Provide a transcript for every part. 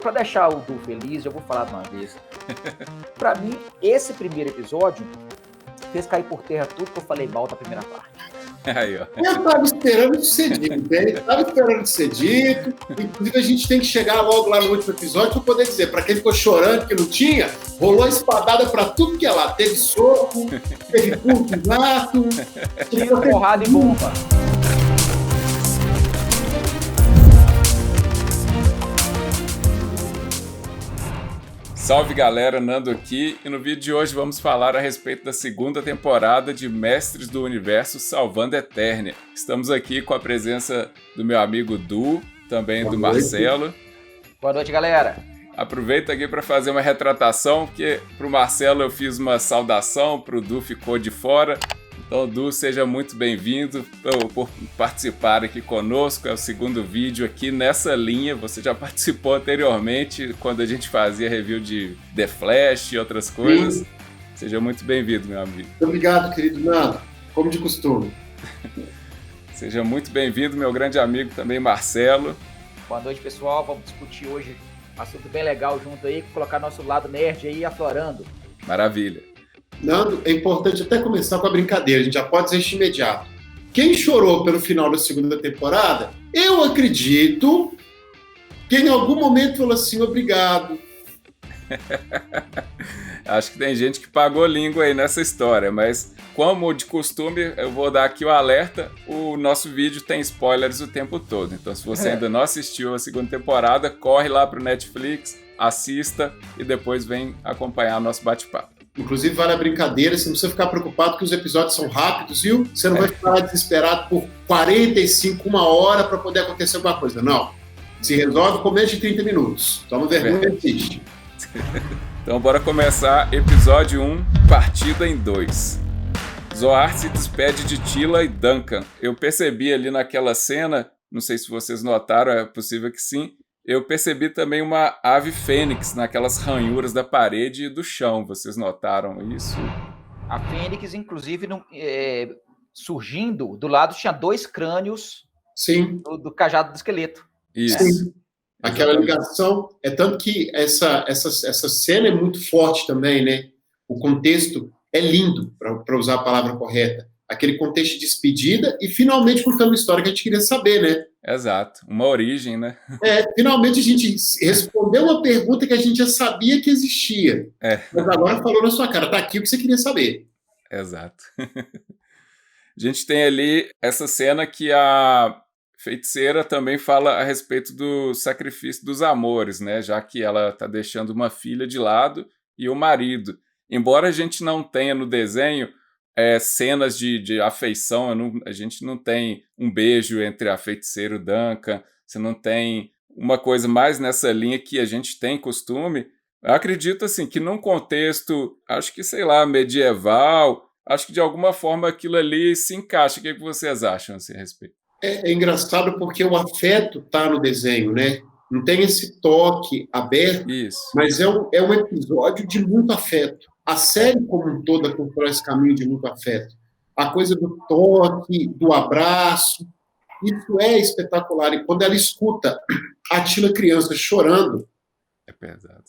Para deixar o Du feliz, eu vou falar de uma vez. Para mim, esse primeiro episódio fez cair por terra tudo que eu falei mal da primeira parte. Aí, ó. Eu estava esperando de ser dito, né? Estava esperando de ser dito. Inclusive, a gente tem que chegar logo lá no último episódio para poder dizer, para quem ficou chorando que não tinha, rolou espadada para tudo que é lá. Teve soco, teve curto gato, tinha porrada e bomba. Salve galera, Nando aqui, e no vídeo de hoje vamos falar a respeito da segunda temporada de Mestres do Universo Salvando Eternia. Estamos aqui com a presença do meu amigo Du, também do Marcelo. Boa noite, galera. Aproveito aqui para fazer uma retratação, porque para o Marcelo eu fiz uma saudação, para o Du ficou de fora. Então, Du, seja muito bem-vindo por participar aqui conosco. É o segundo vídeo aqui nessa linha. Você já participou anteriormente, quando a gente fazia review de The Flash e outras coisas. Sim. Seja muito bem-vindo, meu amigo. Muito obrigado, querido Nando. Como de costume. Seja muito bem-vindo, meu grande amigo também, Marcelo. Boa noite, pessoal. Vamos discutir hoje um assunto bem legal junto aí, colocar nosso lado nerd aí aflorando. Maravilha. Nando, é importante até começar com a brincadeira, a gente já pode dizer isso imediato. Quem chorou pelo final da segunda temporada, eu acredito que em algum momento falou assim, obrigado. Acho que tem gente que pagou língua aí nessa história, mas como de costume, eu vou dar aqui o alerta, o nosso vídeo tem spoilers o tempo todo, então se você ainda não assistiu a segunda temporada, corre lá pro Netflix, assista e depois vem acompanhar nosso bate-papo. Inclusive, vale a brincadeira, você não precisa ficar preocupado que os episódios são rápidos, viu? Você não vai ficar desesperado por 45, uma hora para poder acontecer alguma coisa. Não. Se resolve com menos de 30 minutos. Toma vergonha e assiste. Então, bora começar. Episódio 1, Partida em 2. Zohar se despede de Tila e Duncan. Eu percebi ali naquela cena, não sei se vocês notaram, é possível que sim, eu percebi também uma ave fênix naquelas ranhuras da parede e do chão. Vocês notaram isso? A fênix, inclusive, surgindo, do lado tinha 2 crânios. Sim. Do cajado do esqueleto. Isso. Sim. Aquela ligação. É tanto que essa cena é muito forte também, né? O contexto é lindo, para usar a palavra correta. Aquele contexto de despedida e finalmente contando uma história que a gente queria saber, né? Exato, uma origem, né? Finalmente a gente respondeu uma pergunta que a gente já sabia que existia. Mas agora falou na sua cara, tá aqui o que você queria saber. Exato. A gente tem ali essa cena que a feiticeira também fala a respeito do sacrifício dos amores, né? Já que ela tá deixando uma filha de lado e o marido. Embora a gente não tenha no desenho cenas de afeição, a gente não tem um beijo entre a feiticeira e o Duncan, você não tem uma coisa mais nessa linha que a gente tem costume. Eu acredito assim, que num contexto, acho que, sei lá, medieval, acho que de alguma forma aquilo ali se encaixa. O que vocês acham assim, a respeito? É engraçado porque o afeto tá no desenho, né? Não tem esse toque aberto, Isso. Mas é um episódio de muito afeto. A série como um todo constrói esse caminho de muito afeto. A coisa do toque, do abraço, isso é espetacular. E quando ela escuta a Tila criança chorando, é pesado.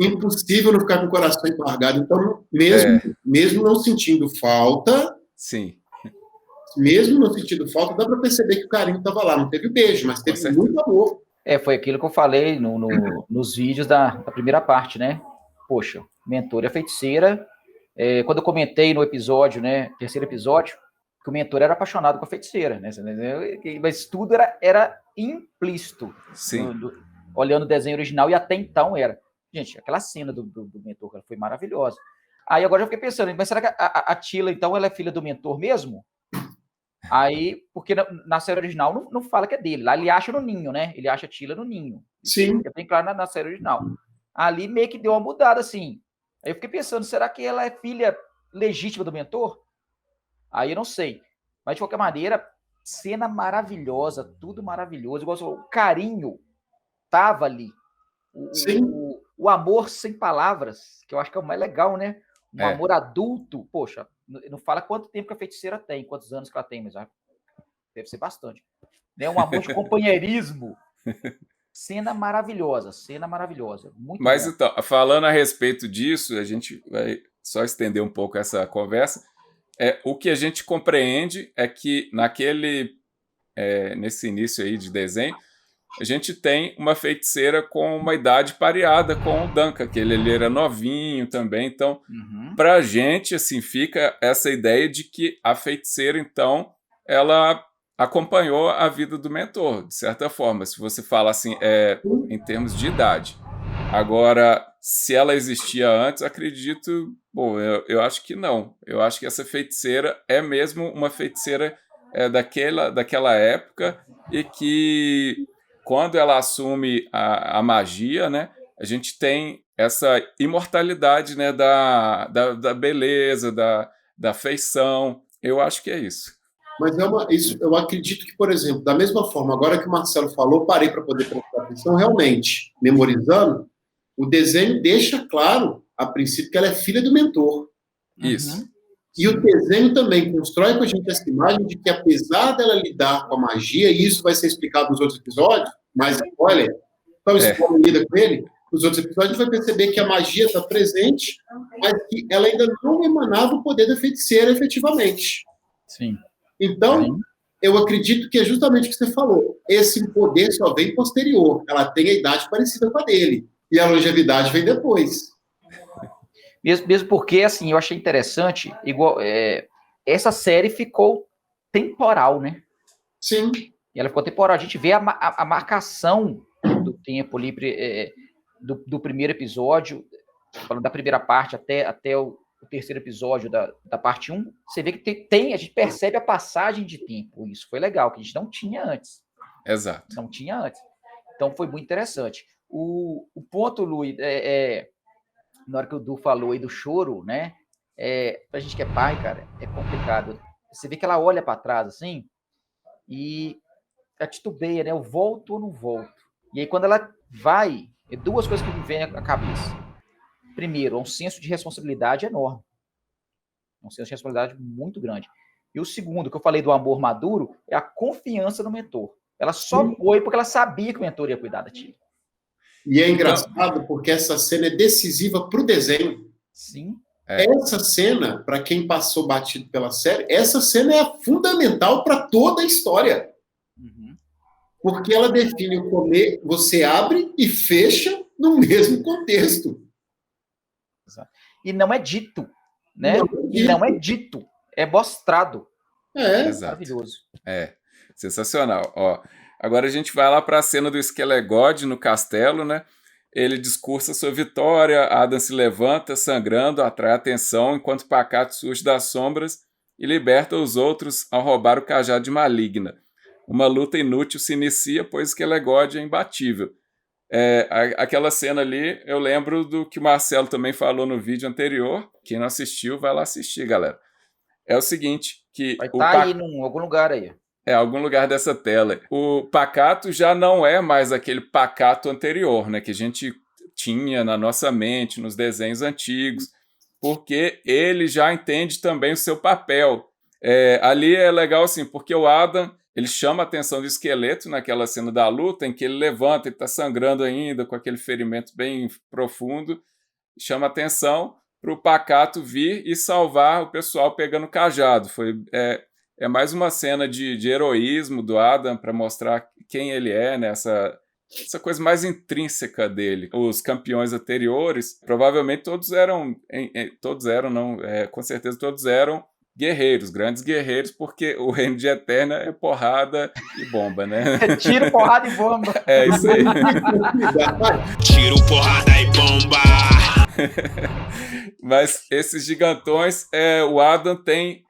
Impossível não ficar com o coração embargado. Então, mesmo não sentindo falta, sim. Mesmo não sentindo falta, dá para perceber que o carinho estava lá. Não teve beijo, mas teve muito amor. Foi aquilo que eu falei nos vídeos da primeira parte, né? Poxa, mentor e a feiticeira. Quando eu comentei no episódio, né? Terceiro episódio, que o mentor era apaixonado com a feiticeira, né? Mas tudo era implícito. Sim. Olhando o desenho original, e até então era. Gente, aquela cena do mentor foi maravilhosa. Aí agora eu fiquei pensando, mas será que a Tila, então, ela é filha do mentor mesmo? Aí, porque na série original não fala que é dele. Lá ele acha no ninho, né? Ele acha a Tila no ninho. Sim. É bem claro na série original. Ali meio que deu uma mudada, assim. Aí eu fiquei pensando, será que ela é filha legítima do mentor? Aí eu não sei. Mas, de qualquer maneira, cena maravilhosa, tudo maravilhoso. Igual você falou, o carinho tava ali. O amor sem palavras, que eu acho que é o mais legal, né? Um amor adulto. Poxa, não fala quanto tempo que a feiticeira tem, quantos anos que ela tem, mas deve ser bastante. Né? Um amor de companheirismo Cena maravilhosa, muito Mas bom. então, falando a respeito disso, a gente vai só estender um pouco essa conversa. O que a gente compreende é que nesse início aí de desenho, a gente tem uma feiticeira com uma idade pareada com o Duncan, que ele era novinho também. Então, pra gente, assim, fica essa ideia de que a feiticeira, então, ela acompanhou a vida do mentor, de certa forma, se você fala assim, em termos de idade. Agora, se ela existia antes, acredito... Bom, eu acho que não. Eu acho que essa feiticeira é mesmo uma feiticeira daquela época, e que quando ela assume a magia, né, a gente tem essa imortalidade, né, da beleza, da feição. Eu acho que é isso. Mas eu acredito que, por exemplo, da mesma forma, agora que o Marcelo falou, parei para poder prestar atenção, realmente, memorizando, o desenho deixa claro, a princípio, que ela é filha do mentor. Isso. E o desenho também constrói com a gente essa imagem de que, apesar dela lidar com a magia, e isso vai ser explicado nos outros episódios, mas spoiler, então spoiler lida com ele, nos outros episódios a gente vai perceber que a magia está presente, mas que ela ainda não emanava o poder da feiticeira efetivamente. Sim. Então, eu acredito que é justamente o que você falou. Esse poder só vem posterior. Ela tem a idade parecida com a dele. E a longevidade vem depois. Mesmo porque, assim, eu achei interessante, essa série ficou temporal, né? Sim. E ela ficou temporal. A gente vê a marcação do tempo ali do primeiro episódio, falando da primeira parte até o terceiro episódio da parte 1, você vê que a gente percebe a passagem de tempo. Isso foi legal, que a gente não tinha antes. Exato. Não tinha antes. Então foi muito interessante. O ponto, Luiz, na hora que o Du falou aí do choro, né? Pra gente que é pai, cara, é complicado. Você vê que ela olha para trás assim e a titubeia, né? Eu volto ou não volto? E aí quando ela vai, duas coisas que me vêm à cabeça. Primeiro, é um senso de responsabilidade enorme. Um senso de responsabilidade muito grande. E o segundo, que eu falei do amor maduro, é a confiança no mentor. Ela só foi porque ela sabia que o mentor ia cuidar da tia. E é engraçado porque essa cena é decisiva para o desenho. Sim. Essa cena, para quem passou batido pela série, essa cena é fundamental para toda a história. Porque ela define o comer, você abre e fecha no mesmo contexto. E não é dito, né? Não é dito, é mostrado. Maravilhoso. Sensacional. Ó, agora a gente vai lá para a cena do Skelegod no castelo, né? Ele discursa sua vitória, Adam se levanta, sangrando, atrai atenção, enquanto Pacato surge das sombras e liberta os outros ao roubar o cajado de Maligna. Uma luta inútil se inicia, pois Skelegod é imbatível. Aquela cena ali, eu lembro do que o Marcelo também falou no vídeo anterior. Quem não assistiu, vai lá assistir, galera. É o seguinte, que... Vai estar aí em algum lugar aí. Algum lugar dessa tela. O Pacato já não é mais aquele Pacato anterior, né, que a gente tinha na nossa mente, nos desenhos antigos, porque ele já entende também o seu papel. Ali é legal, assim, porque o Adam, ele chama a atenção do esqueleto naquela cena da luta, em que ele levanta, ele está sangrando ainda, com aquele ferimento bem profundo, chama a atenção para o Pacato vir e salvar o pessoal pegando o cajado. É mais uma cena de heroísmo do Adam para mostrar quem ele é, né? Essa coisa mais intrínseca dele. Os campeões anteriores, provavelmente com certeza todos eram guerreiros, grandes guerreiros, porque o reino de Eterna é porrada e bomba, né? Tiro, porrada e bomba. É isso aí. Tiro, porrada e bomba. Mas esses gigantões, o Adam tem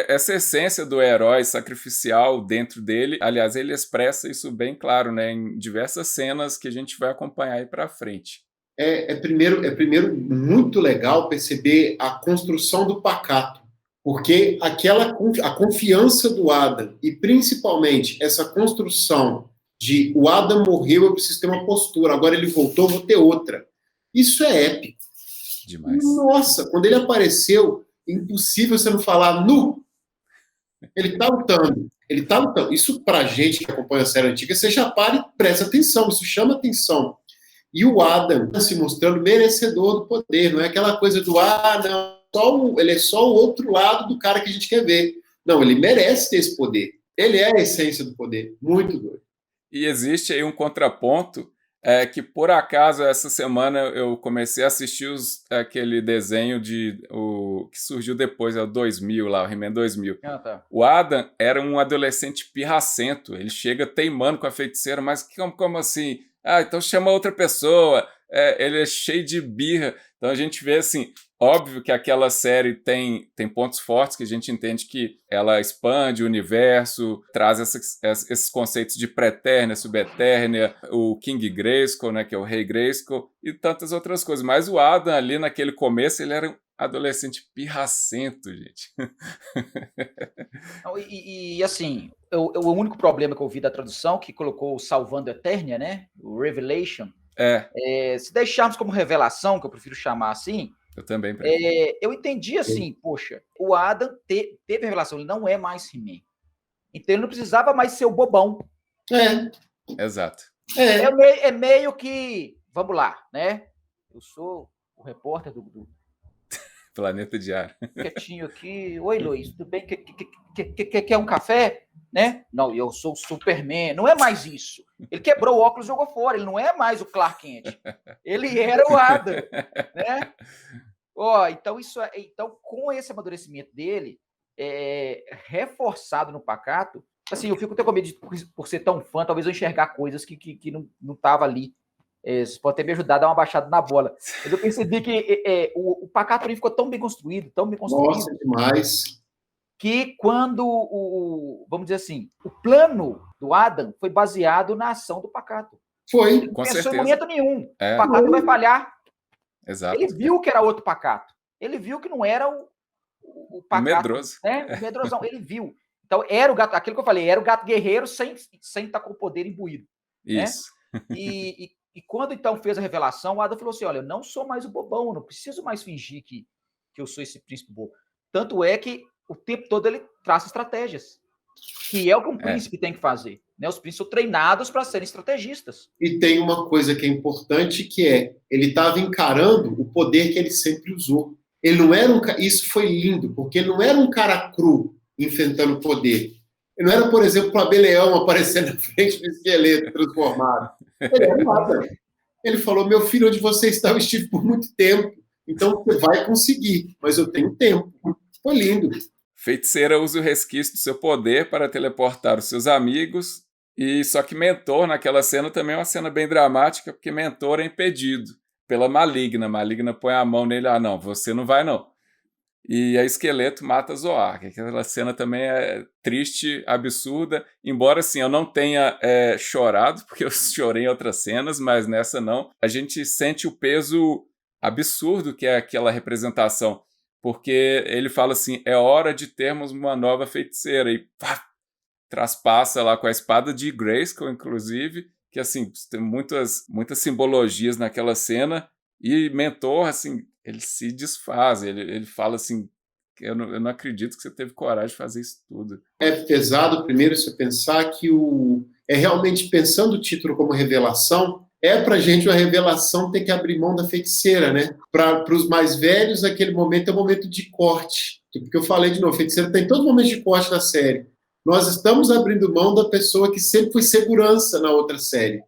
essa essência do herói sacrificial dentro dele. Aliás, ele expressa isso bem claro, né, em diversas cenas que a gente vai acompanhar aí para frente. Primeiro muito legal perceber a construção do Pacato, porque a confiança do Adam e principalmente essa construção de o Adam morreu, eu preciso ter uma postura, agora ele voltou, vou ter outra. Isso é épico. Demais. Nossa, quando ele apareceu, impossível você não falar nu. Ele está lutando. Ele tá lutando. Isso, pra gente que acompanha a série antiga, você já para e presta atenção, isso chama atenção. E o Adam se mostrando merecedor do poder, não é aquela coisa do, não, ele é só o outro lado do cara que a gente quer ver. Não, ele merece ter esse poder. Ele é a essência do poder. Muito doido. E existe aí um contraponto, que por acaso essa semana eu comecei a assistir aquele desenho que surgiu depois, o 2000 lá, o He-Man 2000. Tá. O Adam era um adolescente pirracento, ele chega teimando com a feiticeira, mas como assim? Então chama outra pessoa, ele é cheio de birra. Então a gente vê assim, óbvio que aquela série tem pontos fortes, que a gente entende que ela expande o universo, traz esses conceitos de Pretérnia, Subetérnia, o King Grayskull, né, que é o Rei Grayskull, e tantas outras coisas. Mas o Adam ali naquele começo, ele era um adolescente pirracento, gente. E assim, o único problema que eu vi da tradução, que colocou o Salvando Eternia, né? O Revelation. Se deixarmos como revelação, que eu prefiro chamar assim, eu também prefiro. Eu entendi assim, poxa, o Adam teve a revelação, ele não é mais He-Man. Então ele não precisava mais ser o bobão. Exato. É meio que, vamos lá, né? Eu sou o repórter do Planeta Diário. Quietinho aqui. Oi, Luiz, tudo bem? Quer um café? Né? Não, eu sou o Superman. Não é mais isso. Ele quebrou o óculos e jogou fora. Ele não é mais o Clark Kent. Ele era o Adam. Né? Então, com esse amadurecimento dele, reforçado no Pacato, assim, eu fico até com medo por ser tão fã, talvez eu enxergar coisas que não tava ali. Isso pode ter me ajudado a dar uma baixada na bola. Mas eu percebi que o Pacato ficou tão bem construído. Nossa, demais. Que quando, vamos dizer assim, o plano do Adam foi baseado na ação do Pacato. Foi. Ele não pensou em momento nenhum. O Pacato vai falhar. Exato. Ele viu que era outro Pacato. Ele viu que não era o Pacato. Medroso. Né? O medrosão. Ele viu. Então, era o gato, aquilo que eu falei, era o gato guerreiro sem estar com o poder imbuído. Isso. Né? E quando, então, fez a revelação, o Adam falou assim, olha, eu não sou mais o bobão, eu não preciso mais fingir que eu sou esse príncipe bobo. Tanto é que o tempo todo ele traça estratégias, que é o que um príncipe tem que fazer. Né? Os príncipes são treinados para serem estrategistas. E tem uma coisa que é importante, que ele estava encarando o poder que ele sempre usou. Ele não era isso foi lindo, porque ele não era um cara cru enfrentando o poder. Ele não era, por exemplo, o Abeleão aparecendo na frente do esqueleto transformado. Ele era nada. Ele falou, meu filho, onde você está, eu estive por muito tempo. Então você vai conseguir, mas eu tenho tempo. Foi lindo. Feiticeira usa o resquício do seu poder para teleportar os seus amigos, e só que Mentor, naquela cena, também é uma cena bem dramática, porque Mentor é impedido pela Maligna. Maligna põe a mão nele, não, você não vai não. E a Esqueleto mata Zoar. Aquela cena também é triste, absurda, embora assim, eu não tenha chorado, porque eu chorei em outras cenas, mas nessa não. A gente sente o peso absurdo que é aquela representação, porque ele fala assim, é hora de termos uma nova feiticeira, e traspassa lá com a espada de Grayskull, inclusive, que assim, tem muitas simbologias naquela cena, e Mentor, assim, ele se desfaz, ele fala assim, eu não acredito que você teve coragem de fazer isso tudo. É pesado, primeiro, você pensar que realmente, pensando o título como revelação, pra gente uma revelação ter que abrir mão da feiticeira, né? Para os mais velhos, aquele momento é um momento de corte. Porque eu falei de novo, a feiticeira tem todo momento de corte na série. Nós estamos abrindo mão da pessoa que sempre foi segurança na outra série.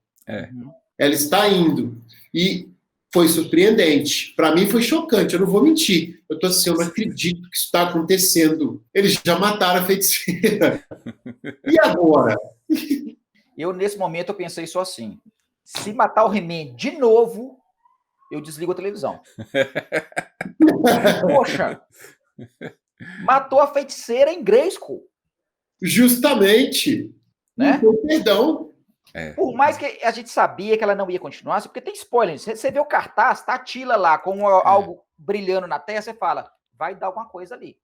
Ela está indo. E foi surpreendente. Para mim foi chocante, eu não vou mentir. Eu estou assim, eu não acredito que isso está acontecendo. Eles já mataram a feiticeira. E agora? Eu, nesse momento, eu pensei só assim, se matar o He-Man de novo, eu desligo a televisão. Poxa, matou a feiticeira em Grayskull. Justamente. Né? Perdão. Por mais que a gente sabia que ela não ia continuar, porque tem spoiler. Você vê o cartaz, tá a Tila lá com algo brilhando na terra, você fala, vai dar alguma coisa ali.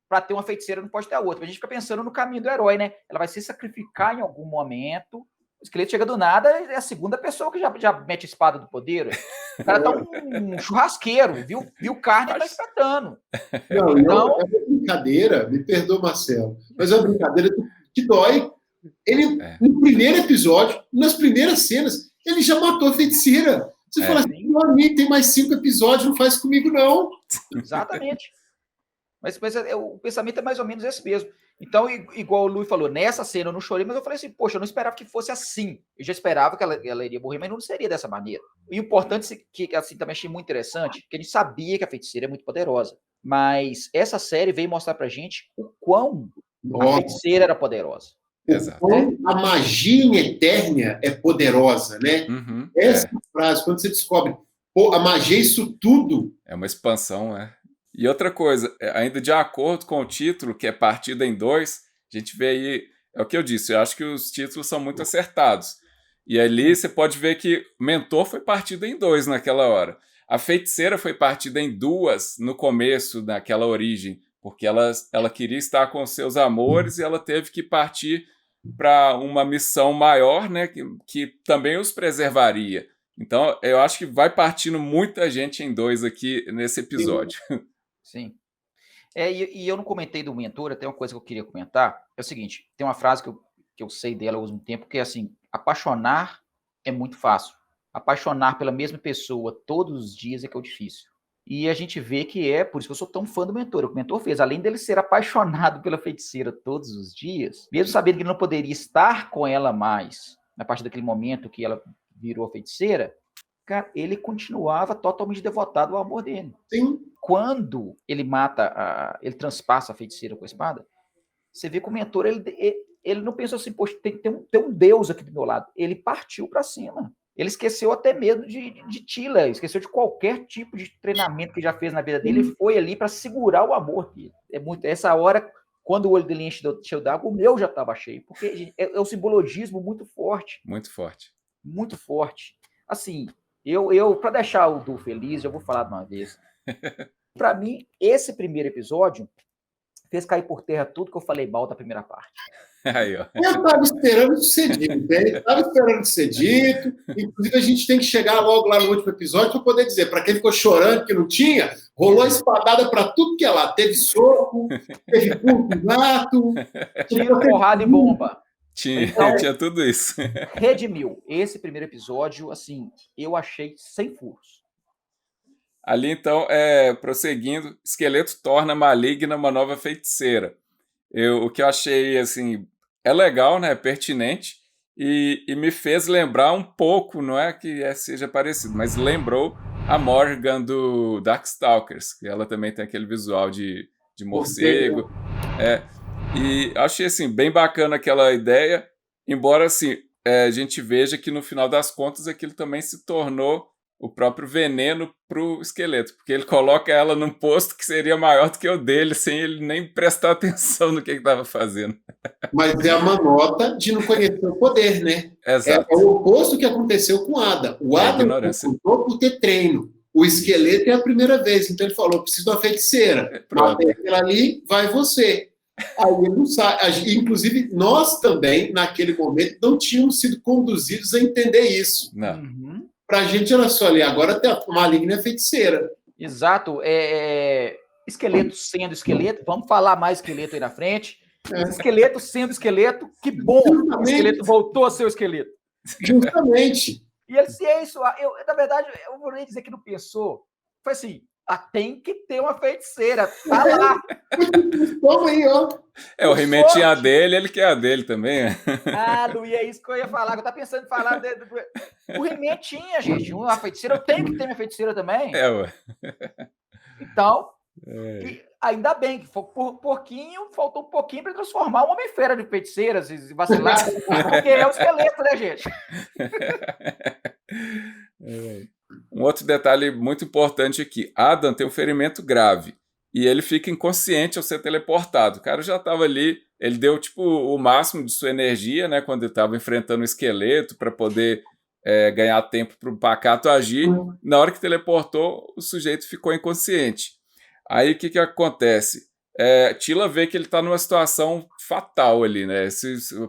Para ter uma feiticeira não pode ter a outra. A gente fica pensando no caminho do herói, né? Ela vai se sacrificar em algum momento. O esqueleto chega do nada, é a segunda pessoa que já mete a espada do poder. O cara tá um churrasqueiro, viu carne e tá espetando. Não, é uma brincadeira, me perdoa, Marcelo, mas é uma brincadeira que dói. Ele, no primeiro episódio, nas primeiras cenas, ele já matou a feiticeira. Você fala assim, meu amigo, tem mais 5 episódios, não faz comigo, não. Exatamente. Mas o pensamento é mais ou menos esse mesmo. Então, igual o Luiz falou, nessa cena eu não chorei, mas eu falei assim, poxa, eu não esperava que fosse assim. Eu já esperava que ela iria morrer, mas não seria dessa maneira. E o importante, que assim, também achei muito interessante, que a gente sabia que a feiticeira é muito poderosa. Mas essa série veio mostrar pra gente o quão a feiticeira era poderosa. Exato. A magia em Eternia é poderosa, né? Essa frase, quando você descobre, a magia é isso tudo. É uma expansão, né? E outra coisa, ainda de acordo com o título, que é Partida em 2, a gente vê aí, é o que eu disse, eu acho que os títulos são muito acertados. E ali você pode ver que o Mentor foi partida em 2 naquela hora. A Feiticeira foi partida em 2 no começo, naquela origem, porque ela queria estar com seus amores e ela teve que partir para uma missão maior, né, que também os preservaria. Então, eu acho que vai partindo muita gente em 2 aqui nesse episódio. Sim. E eu não comentei do Mentor, até uma coisa que eu queria comentar, é o seguinte, tem uma frase que eu sei dela, eu uso um tempo, que é assim, apaixonar é muito fácil. Apaixonar pela mesma pessoa todos os dias é que é o difícil. E a gente vê que por isso que eu sou tão fã do Mentor. O que o Mentor fez, além dele ser apaixonado pela feiticeira todos os dias, mesmo sabendo que ele não poderia estar com ela mais, a partir daquele momento que ela virou a feiticeira, cara, ele continuava totalmente devotado ao amor dele. Sim. Quando ele ele transpassa a feiticeira com a espada, você vê que o Mentor, ele não pensou assim, poxa, tem um Deus aqui do meu lado. Ele partiu para cima. Ele esqueceu até mesmo de Tila, esqueceu de qualquer tipo de treinamento que já fez na vida dele. Ele foi ali para segurar o amor dele. Essa hora, quando o olho dele encheu d'água, o meu já estava cheio, porque é um simbologismo muito forte. Muito forte. Muito forte. Assim, para deixar o Du feliz, eu vou falar de uma vez. Para mim, esse primeiro episódio fez cair por terra tudo que eu falei mal da primeira parte. Aí, ó. Eu estava esperando de ser dito, né? Estava esperando de ser dito. Inclusive, a gente tem que chegar logo lá no último episódio para poder dizer, para quem ficou chorando que não tinha, rolou espadada para tudo que é lá. Teve soco, teve pulo de gato. Tinha porrada e bomba. Tinha tudo isso. Redimiu. Esse primeiro episódio, assim, eu achei sem furos. Ali, então, prosseguindo, Esqueleto torna maligna uma nova feiticeira. O que eu achei, assim, é legal, né? É pertinente e me fez lembrar um pouco, não é que seja parecido, mas lembrou a Morrigan do Darkstalkers, que ela também tem aquele visual de morcego. E achei, assim, bem bacana aquela ideia, embora, assim, a gente veja que no final das contas aquilo também se tornou o próprio veneno pro esqueleto, porque ele coloca ela num posto que seria maior do que o dele, sem ele nem prestar atenção no que estava fazendo. Mas é a manota de não conhecer o poder, né? Exato. É o oposto que aconteceu com o Adam. O Adam contou por ter treino. O esqueleto é a primeira vez, então ele falou, preciso de uma feiticeira. Matei aquela ali, vai você. Aí ele não sabe. Inclusive, nós também, naquele momento, não tínhamos sido conduzidos a entender isso. Não. Pra gente era só ali, agora tem a maligna feiticeira. Exato. Esqueleto sendo esqueleto, vamos falar mais esqueleto aí na frente. Esqueleto sendo esqueleto, que bom que o esqueleto voltou a ser o esqueleto. Justamente. E ele disse, é isso, na verdade, eu vou nem dizer que não pensou. Foi assim, tem que ter uma feiticeira, tá lá. Toma aí, ó. O He-Man tinha a dele, ele quer a dele também. Luiz, é isso que eu ia falar. Eu tava pensando em falar. O He-Man tinha, gente, uma feiticeira. Eu tenho que ter minha feiticeira também. Ué. Então, ainda bem que faltou um pouquinho para transformar um Homem-Fera de feiticeira, se vacilar. Porque é o esqueleto, né, gente? Um outro detalhe muito importante aqui. Adam tem um ferimento grave. E ele fica inconsciente ao ser teleportado. O cara já estava ali, ele deu tipo o máximo de sua energia, né, quando ele estava enfrentando o esqueleto para poder ganhar tempo para o Pacato agir. Na hora que teleportou, o sujeito ficou inconsciente. Aí o que acontece? Tila vê que ele está numa situação fatal ali, né?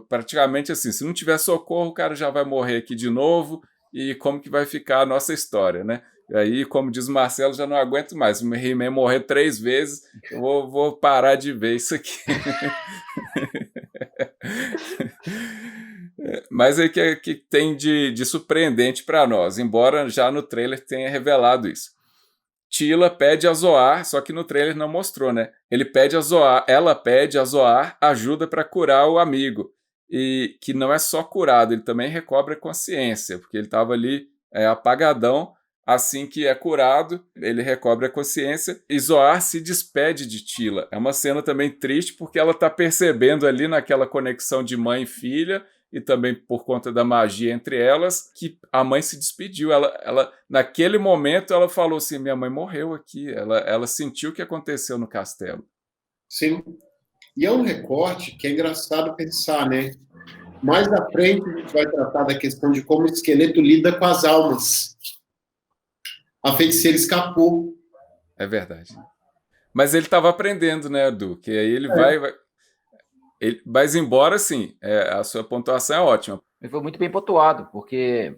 Praticamente assim, se não tiver socorro, o cara já vai morrer aqui de novo. E como que vai ficar a nossa história, né? E aí, como diz o Marcelo, já não aguento mais. O He-Man morrer 3 vezes, eu vou parar de ver isso aqui. Mas aí que tem de surpreendente para nós, embora já no trailer tenha revelado isso. Tila pede a Zoar, só que no trailer não mostrou, né? Ela pede a Zoar ajuda para curar o amigo. E que não é só curado, ele também recobra a consciência, porque ele estava ali apagadão. Assim que é curado, ele recobre a consciência e Zoar se despede de Tila. É uma cena também triste porque ela está percebendo ali naquela conexão de mãe e filha e também por conta da magia entre elas, que a mãe se despediu. Ela naquele momento, ela falou assim, minha mãe morreu aqui. Ela sentiu o que aconteceu no castelo. Sim. E é um recorte que é engraçado pensar, né? Mais à frente a gente vai tratar da questão de como o esqueleto lida com as almas. A feiticeira escapou. É verdade. Mas ele estava aprendendo, né, Edu? Que aí ele vai... Mas embora, sim, a sua pontuação é ótima. Foi muito bem pontuado, porque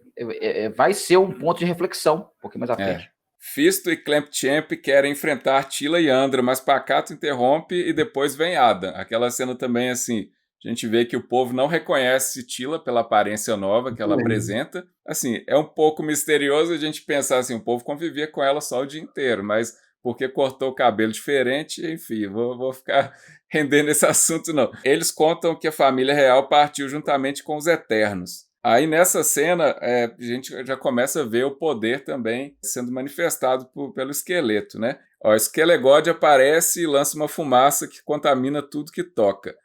vai ser um ponto de reflexão um pouquinho mais à frente. Fisto e Clampchamp querem enfrentar Tila e Andra, mas Pacato interrompe e depois vem Adam. Aquela cena também, assim, a gente vê que o povo não reconhece Tila pela aparência nova que ela apresenta. Assim, é um pouco misterioso a gente pensar assim, o povo convivia com ela só o dia inteiro, mas porque cortou o cabelo diferente, enfim, vou ficar rendendo esse assunto não. Eles contam que a família real partiu juntamente com os Eternos. Aí nessa cena, a gente já começa a ver o poder também sendo manifestado pelo esqueleto, né? O Skelegod aparece e lança uma fumaça que contamina tudo que toca.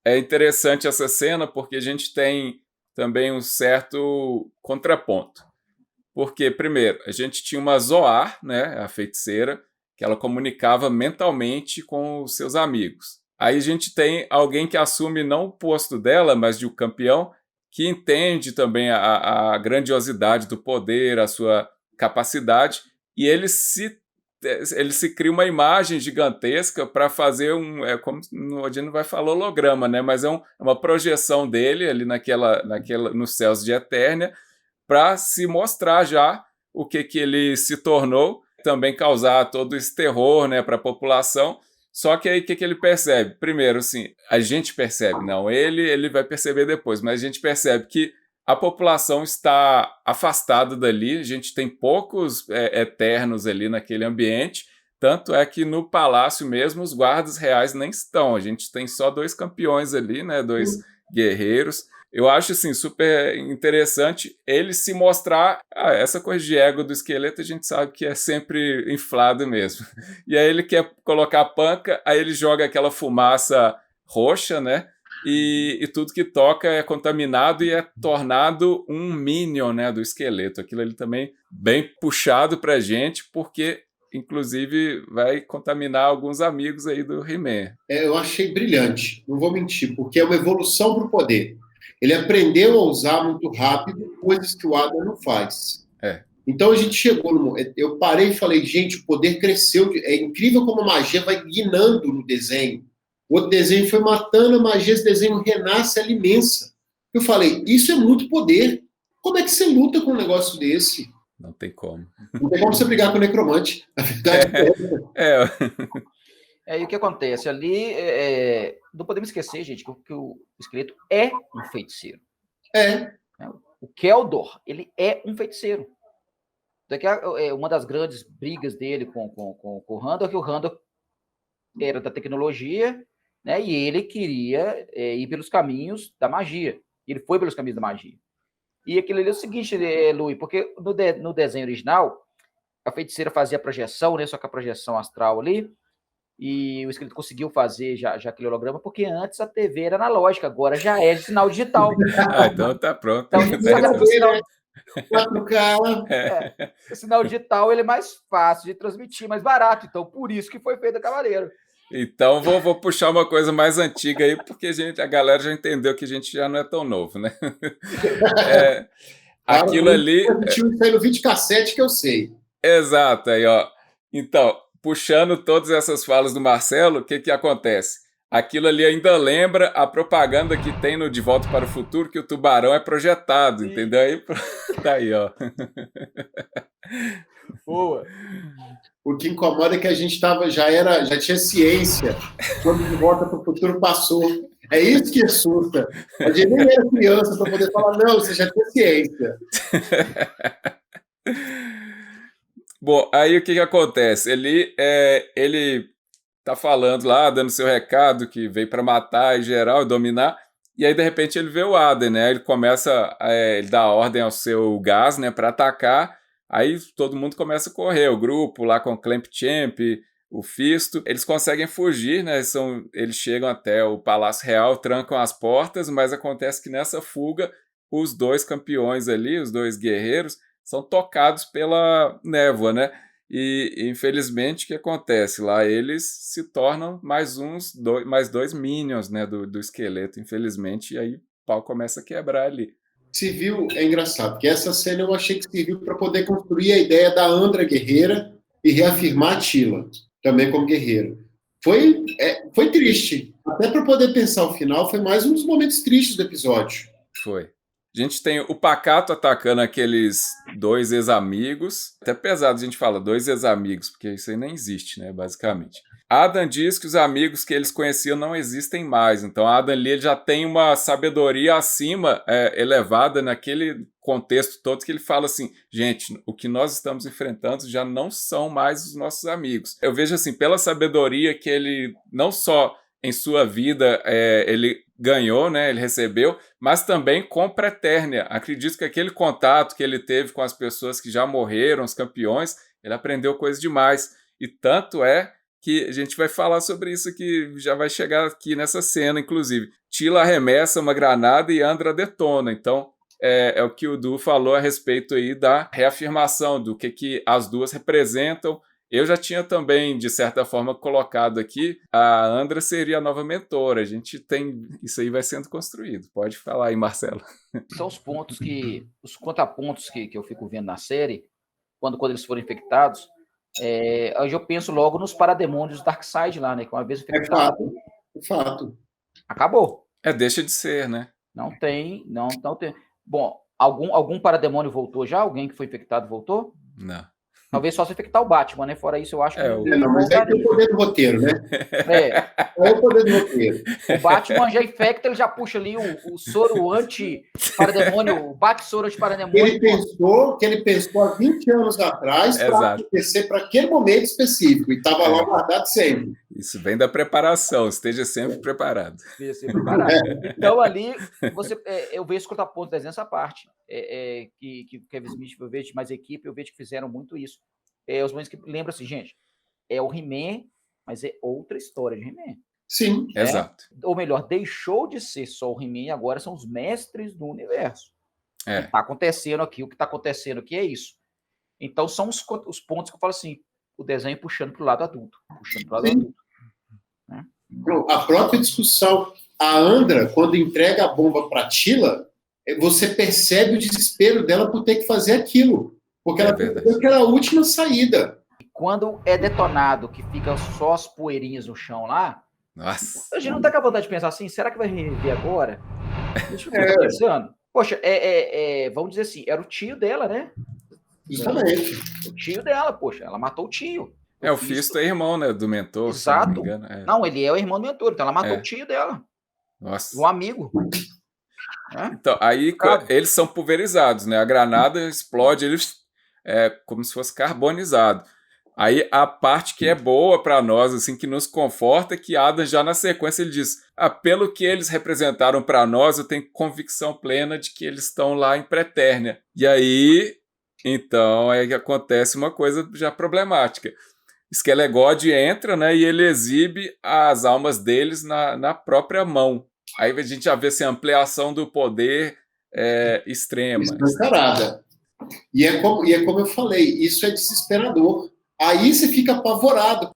É interessante essa cena porque a gente tem também um certo contraponto. Porque, primeiro, a gente tinha uma Zoar, né, a feiticeira, que ela comunicava mentalmente com os seus amigos. Aí a gente tem alguém que assume não o posto dela, mas de um campeão, que entende também a grandiosidade do poder, a sua capacidade, e ele se cria uma imagem gigantesca para fazer como a gente não vai falar holograma, né? Mas é uma projeção dele ali nos céus de Eternia, para se mostrar já o que ele se tornou, também causar todo esse terror, né, para a população. Só que aí o que ele percebe? Primeiro, assim, a gente percebe, não ele vai perceber depois, mas a gente percebe que a população está afastada dali, a gente tem poucos eternos ali naquele ambiente, tanto é que no palácio mesmo os guardas reais nem estão, a gente tem só 2 campeões ali, né, 2 guerreiros. Eu acho assim, super interessante ele se mostrar. Essa coisa de ego do esqueleto a gente sabe que é sempre inflado mesmo. E aí ele quer colocar a panca, aí ele joga aquela fumaça roxa, né? E tudo que toca é contaminado e é tornado um minion, né, do esqueleto. Aquilo ali também bem puxado pra gente, porque inclusive vai contaminar alguns amigos aí do He-Man. Eu achei brilhante, não vou mentir, porque é uma evolução pro poder. Ele aprendeu a usar muito rápido coisas que o Adam não faz. Então a gente chegou no... Eu parei e falei, gente, o poder cresceu. É incrível como a magia vai guinando no desenho. O outro desenho foi matando a magia, esse desenho renasce, ela imensa. Eu falei, isso é muito poder. Como é que você luta com um negócio desse? Não tem como. Não tem como você brigar com o necromante. A verdade E o que acontece ali, não podemos esquecer, gente, que o esqueleto é um feiticeiro. O Keldor, ele é um feiticeiro. Daqui uma das grandes brigas dele com o Randall é que o Randall era da tecnologia, né, e ele queria ir pelos caminhos da magia. Ele foi pelos caminhos da magia. E aquilo ali é o seguinte, Luiz, porque no desenho original, a feiticeira fazia a projeção, né, só que a projeção astral ali, e o esqueleto conseguiu fazer já aquele holograma, porque antes a TV era analógica, agora já é de sinal digital. Então tá pronto. Então, o sinal digital ele é mais fácil de transmitir, mais barato, então por isso que foi feito o Cavaleiro. Então vou puxar uma coisa mais antiga aí, porque a galera já entendeu que a gente já não é tão novo, né? Aquilo ali... Isso aí no videocassete que eu sei. Exato, aí ó. Então, puxando todas essas falas do Marcelo, o que acontece? Aquilo ali ainda lembra a propaganda que tem no De Volta para o Futuro, que o tubarão é projetado, sim, entendeu? Aí, tá aí, ó. Boa. O que incomoda é que a gente já tinha ciência quando De Volta para o Futuro passou. É isso que assusta. A gente nem era criança para poder falar, não, você já tem ciência. Bom, aí o que acontece? Ele tá falando lá, dando seu recado, que veio para matar em geral e dominar, e aí de repente ele vê o Aden, né? Ele começa, ele dá ordem ao seu gás, né, para atacar, aí todo mundo começa a correr, o grupo lá com o Clamp Champ, o Fisto, eles conseguem fugir, né? Eles chegam até o Palácio Real, trancam as portas, mas acontece que nessa fuga, os dois campeões ali, os dois guerreiros, são tocados pela névoa, né? E infelizmente o que acontece? Lá eles se tornam mais dois minions, né, do esqueleto, infelizmente, e aí o pau começa a quebrar ali. Civil é engraçado, porque essa cena eu achei que serviu para poder construir a ideia da Andra guerreira e reafirmar a Tila também como guerreira. Foi triste. Até para poder pensar o final, foi mais um dos momentos tristes do episódio. Foi. A gente tem o Pacato atacando aqueles dois ex-amigos. Até pesado a gente fala dois ex-amigos, porque isso aí nem existe, né, basicamente. Adam diz que os amigos que eles conheciam não existem mais. Então Adam ali já tem uma sabedoria acima, elevada naquele contexto todo, que ele fala assim, gente, o que nós estamos enfrentando já não são mais os nossos amigos. Eu vejo assim, pela sabedoria que ele não só em sua vida ele ganhou, né, ele recebeu, mas também com Pretérnia. Acredito que aquele contato que ele teve com as pessoas que já morreram, os campeões, ele aprendeu coisa demais. E tanto é que a gente vai falar sobre isso aqui, já vai chegar aqui nessa cena, inclusive. Tila arremessa uma granada e Andra detona. Então, é o que o Du falou a respeito aí da reafirmação do que as duas representam. Eu já tinha também, de certa forma, colocado aqui, a Andra seria a nova mentora. A gente tem... Isso aí vai sendo construído. Pode falar aí, Marcelo. São os pontos os contrapontos que eu fico vendo na série, quando eles foram infectados, hoje eu penso logo nos parademônios do Darkseid lá, né? Que uma vez infectado... É fato. Acabou. Deixa de ser, né? Não tem. Bom, algum parademônio voltou já? Alguém que foi infectado voltou? Não. Talvez só se infectar o Batman, né? Fora isso, eu acho que... mas é o poder do roteiro, né? É o poder do roteiro. O Batman já infecta, ele já puxa ali o soro anti-parademônio, o bate-soro anti-parademônio. Ele pensou há 20 anos atrás para acontecer para aquele momento específico, e estava lá guardado sempre. Isso vem da preparação, esteja sempre preparado. Esteja sempre preparado. Então, ali, eu vejo os contrapontos desenho essa parte, que o Kevin Smith, eu vejo mais equipe, eu vejo que fizeram muito isso. Os momentos que lembra assim, gente, é o He-Man, mas é outra história de He-Man. Sim, exato. Ou melhor, deixou de ser só o He-Man e agora são os mestres do universo. O que está acontecendo aqui é isso. Então, são os pontos que eu falo assim, o desenho puxando para o lado adulto. Né? A própria discussão, a Andra, quando entrega a bomba para Tila, você percebe o desespero dela por ter que fazer aquilo. Porque ela percebeu que era a última saída. E quando é detonado, que fica só as poeirinhas no chão lá, nossa, a gente não tá com a vontade de pensar assim, será que vai reviver agora? Deixa eu ficar pensando. Poxa, vamos dizer assim, era o tio dela, né? Justamente. O tio dela, poxa, ela matou o tio. O Fisto é irmão, né, do mentor. Exato. Se não me engano. Não, ele é o irmão do mentor, então ela matou o tio dela. Nossa. Um amigo. Então, aí eles são pulverizados, né? A granada explode, eles como se fosse carbonizado. Aí a parte que é boa para nós, assim, que nos conforta, é que Adam já na sequência ele diz, pelo que eles representaram para nós, eu tenho convicção plena de que eles estão lá em Pretérnia. E aí, então, aí acontece uma coisa já problemática. Skelegod entra, né, e ele exibe as almas deles na própria mão. Aí a gente já vê essa ampliação do poder extrema. Escancarada. E é como eu falei, isso é desesperador. Aí você fica apavorado.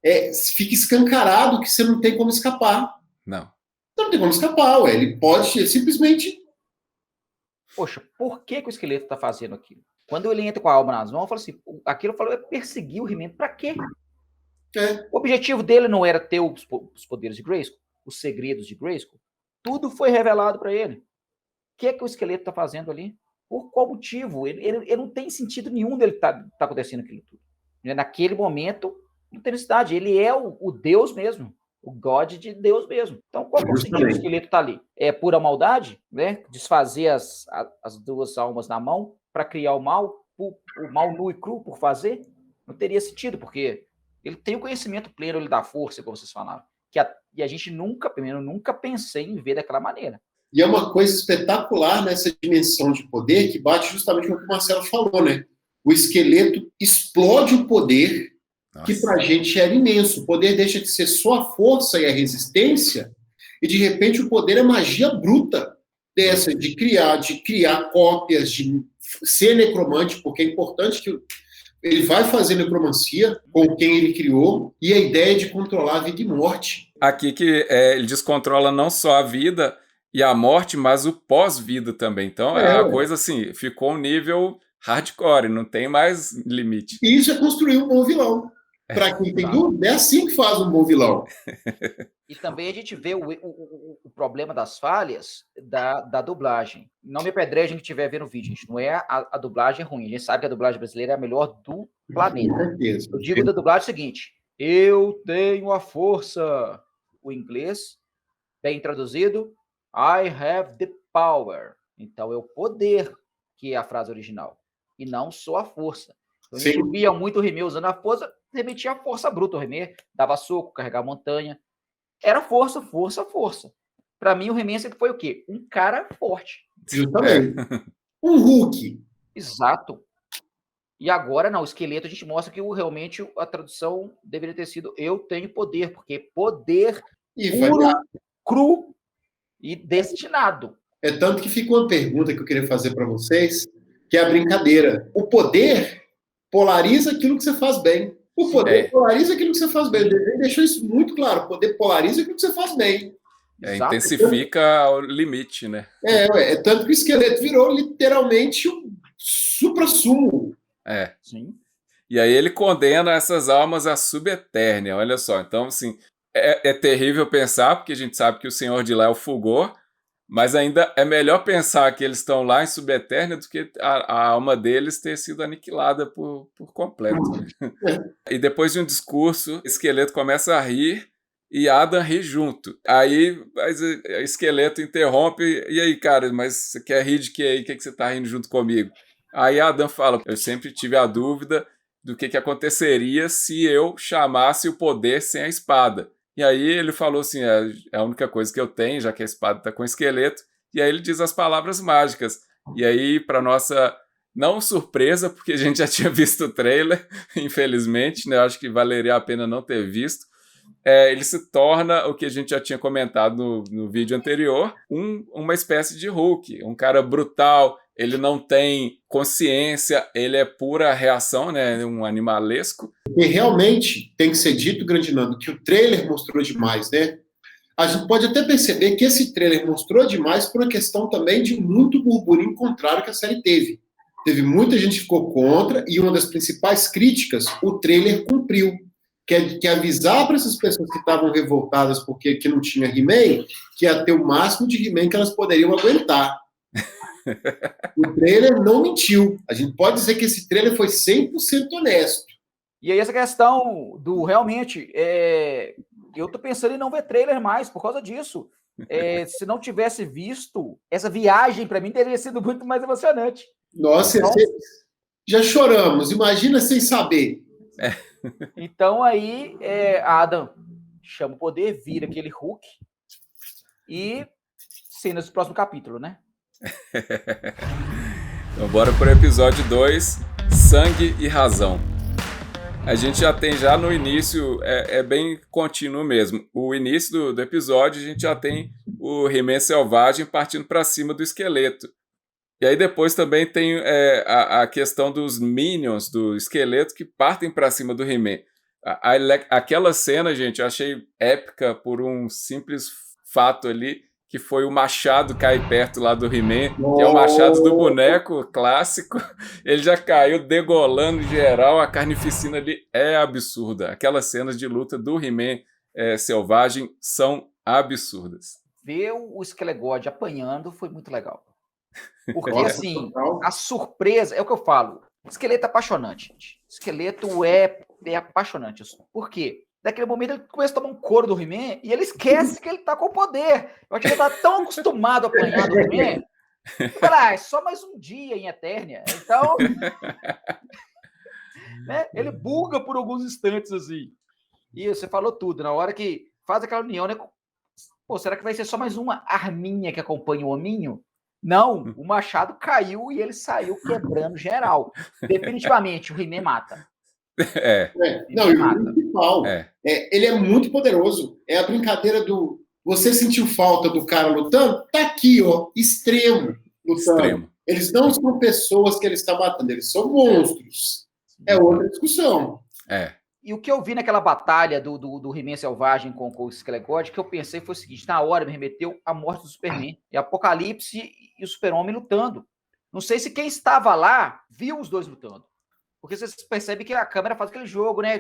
Fica escancarado que você não tem como escapar. Não tem como escapar, ué. Ele pode simplesmente... Poxa, por que o esqueleto está fazendo aquilo? Quando ele entra com a alma nas mãos, eu falo assim, aquilo é perseguir o He-Man. Pra quê? O objetivo dele não era ter os poderes de Grayskull, os segredos de Grayskull. Tudo foi revelado para ele. O que o esqueleto está fazendo ali? Por qual motivo? Ele não tem sentido nenhum dele tá acontecendo aquilo tudo. Naquele momento, não tem necessidade. Ele é o Deus mesmo. O God de Deus mesmo. Então, qual que é o sentido do Justamente. esqueleto estar ali? É pura maldade, né? Desfazer as duas almas na mão para criar o mal nu e cru por fazer? Não teria sentido, porque ele tem o conhecimento pleno ele da força, como vocês falaram. E a gente nunca, primeiro, nunca pensei em ver daquela maneira. E é uma coisa espetacular nessa dimensão de poder que bate justamente com o que o Marcelo falou, né? O esqueleto explode o poder, que para a gente era imenso. O poder deixa de ser só a força e a resistência, e de repente o poder é magia bruta dessa, de criar cópias, de ser necromante, porque é importante que ele vai fazer necromancia com quem ele criou, e a ideia de controlar a vida e morte. Aqui que ele descontrola não só a vida e a morte, mas o pós-vida também. Então, a coisa assim, ficou um nível hardcore, não tem mais limite. E isso é construir um bom vilão. Para quem tem dúvida, é assim que faz um bom vilão. E também a gente vê o problema das falhas da dublagem. Não me apedrejem que estiver vendo o vídeo, gente. Não é a dublagem ruim. A gente sabe que a dublagem brasileira é a melhor do planeta. Eu digo da dublagem o seguinte: eu tenho a força. O inglês, bem traduzido, I have the power. Então é o poder que é a frase original. E não só a força. Então, a gente via muito o He-Man usando a força, remetia a força bruta. O He-Man dava soco, carregava montanha. Era força, força, força. Para mim, o He-Man sempre foi o quê? Um cara forte. Justamente. Um Hulk. Exato. E agora, não, o esqueleto, a gente mostra que realmente a tradução deveria ter sido eu tenho poder, porque poder puro, cru e destinado. É tanto que fica uma pergunta que eu queria fazer para vocês, que é a brincadeira. O poder polariza aquilo que você faz bem. O poder polariza aquilo que você faz bem. Ele deixou isso muito claro. O poder polariza aquilo que você faz bem. Intensifica o limite, né? É tanto que o esqueleto virou literalmente um supra-sumo. Sim. E aí ele condena essas almas à subetérnia, olha só. Então, assim, é terrível pensar, porque a gente sabe que o senhor de lá é o Fulgor, mas ainda é melhor pensar que eles estão lá em subetérnia do que a alma deles ter sido aniquilada por completo. E depois de um discurso, o esqueleto começa a rir e Adam ri junto. Aí o esqueleto interrompe, e aí, cara, mas você quer rir de quê aí? O que você tá rindo junto comigo? Aí Adam fala, eu sempre tive a dúvida do que aconteceria se eu chamasse o poder sem a espada. E aí ele falou assim, é a única coisa que eu tenho, já que a espada está com o esqueleto. E aí ele diz as palavras mágicas. E aí, para nossa não surpresa, porque a gente já tinha visto o trailer, infelizmente, né? Eu acho que valeria a pena não ter visto. Ele se torna, o que a gente já tinha comentado no vídeo anterior, uma espécie de Hulk, um cara brutal. Ele não tem consciência, ele é pura reação, né? Um animalesco. E realmente tem que ser dito, Grandinando, que o trailer mostrou demais, né? A gente pode até perceber que esse trailer mostrou demais por uma questão também de muito burburinho contrário que a série teve. Teve muita gente que ficou contra, e uma das principais críticas, o trailer cumpriu. Que é avisar para essas pessoas que estavam revoltadas porque que não tinha He-Man, que ia ter o máximo de He-Man que elas poderiam aguentar. O trailer não mentiu. A gente pode dizer que esse trailer foi 100% honesto. E aí essa questão do realmente, eu tô pensando em não ver trailer mais por causa disso. Se não tivesse visto, essa viagem para mim teria sido muito mais emocionante. Nossa, então, já choramos. Imagina sem saber. Então aí, Adam chama o poder, vira aquele Hulk e cenas do próximo capítulo, né? Então bora pro episódio 2, Sangue e Razão. A gente já tem no início, é bem contínuo mesmo. O início do episódio a gente já tem o He-Man selvagem partindo para cima do esqueleto. E aí depois também tem a questão dos Minions do esqueleto que partem para cima do He-Man. Aquela cena, gente, eu achei épica por um simples fato ali, que foi o machado cair perto lá do He-Man, que é o machado do boneco clássico. Ele já caiu degolando geral, a carnificina ali é absurda. Aquelas cenas de luta do He-Man selvagem são absurdas. Ver o Skelegod apanhando foi muito legal. Porque, assim, a surpresa, é o que eu falo, esqueleto é apaixonante, gente. Esqueleto é apaixonante. Por quê? naquele momento ele começa a tomar um couro do He-Man e ele esquece que ele tá com o poder. Eu acho que ele tá tão acostumado a apanhar do He-Man. Fala, é só mais um dia em Eternia. Então, né, ele buga por alguns instantes, assim. E você falou tudo, na hora que faz aquela união, né? Pô, será que vai ser só mais uma arminha que acompanha o hominho? Não, o machado caiu e ele saiu quebrando geral. Definitivamente, o He-Man mata. Não, e o principal, ele é muito poderoso. É a brincadeira do... Você sentiu falta do cara lutando? Tá aqui, ó, extremo lutando. Extremo. Eles não são pessoas que ele está matando, eles são monstros. É outra discussão. E o que eu vi naquela batalha do He-Man Selvagem com o Skeletor, que eu pensei foi o seguinte, na hora me remeteu a morte do Superman. E Apocalipse e o Super-Homem lutando. Não sei se quem estava lá viu os dois lutando. Porque você percebe que a câmera faz aquele jogo, né?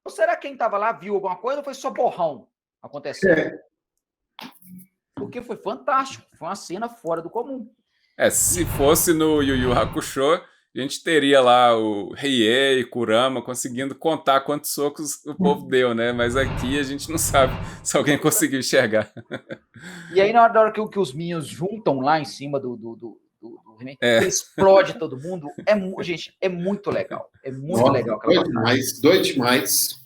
Ou será que quem estava lá viu alguma coisa ou foi só borrão acontecendo? Porque foi fantástico. Foi uma cena fora do comum. Se fosse no Yu Yu Hakusho, a gente teria lá o Riei e Kurama conseguindo contar quantos socos o povo deu, né? Mas aqui a gente não sabe se alguém conseguiu enxergar. E aí, na hora que os Minions juntam lá em cima do He-Man, ele explode todo mundo. Gente, é muito legal. É muito legal. Doido demais.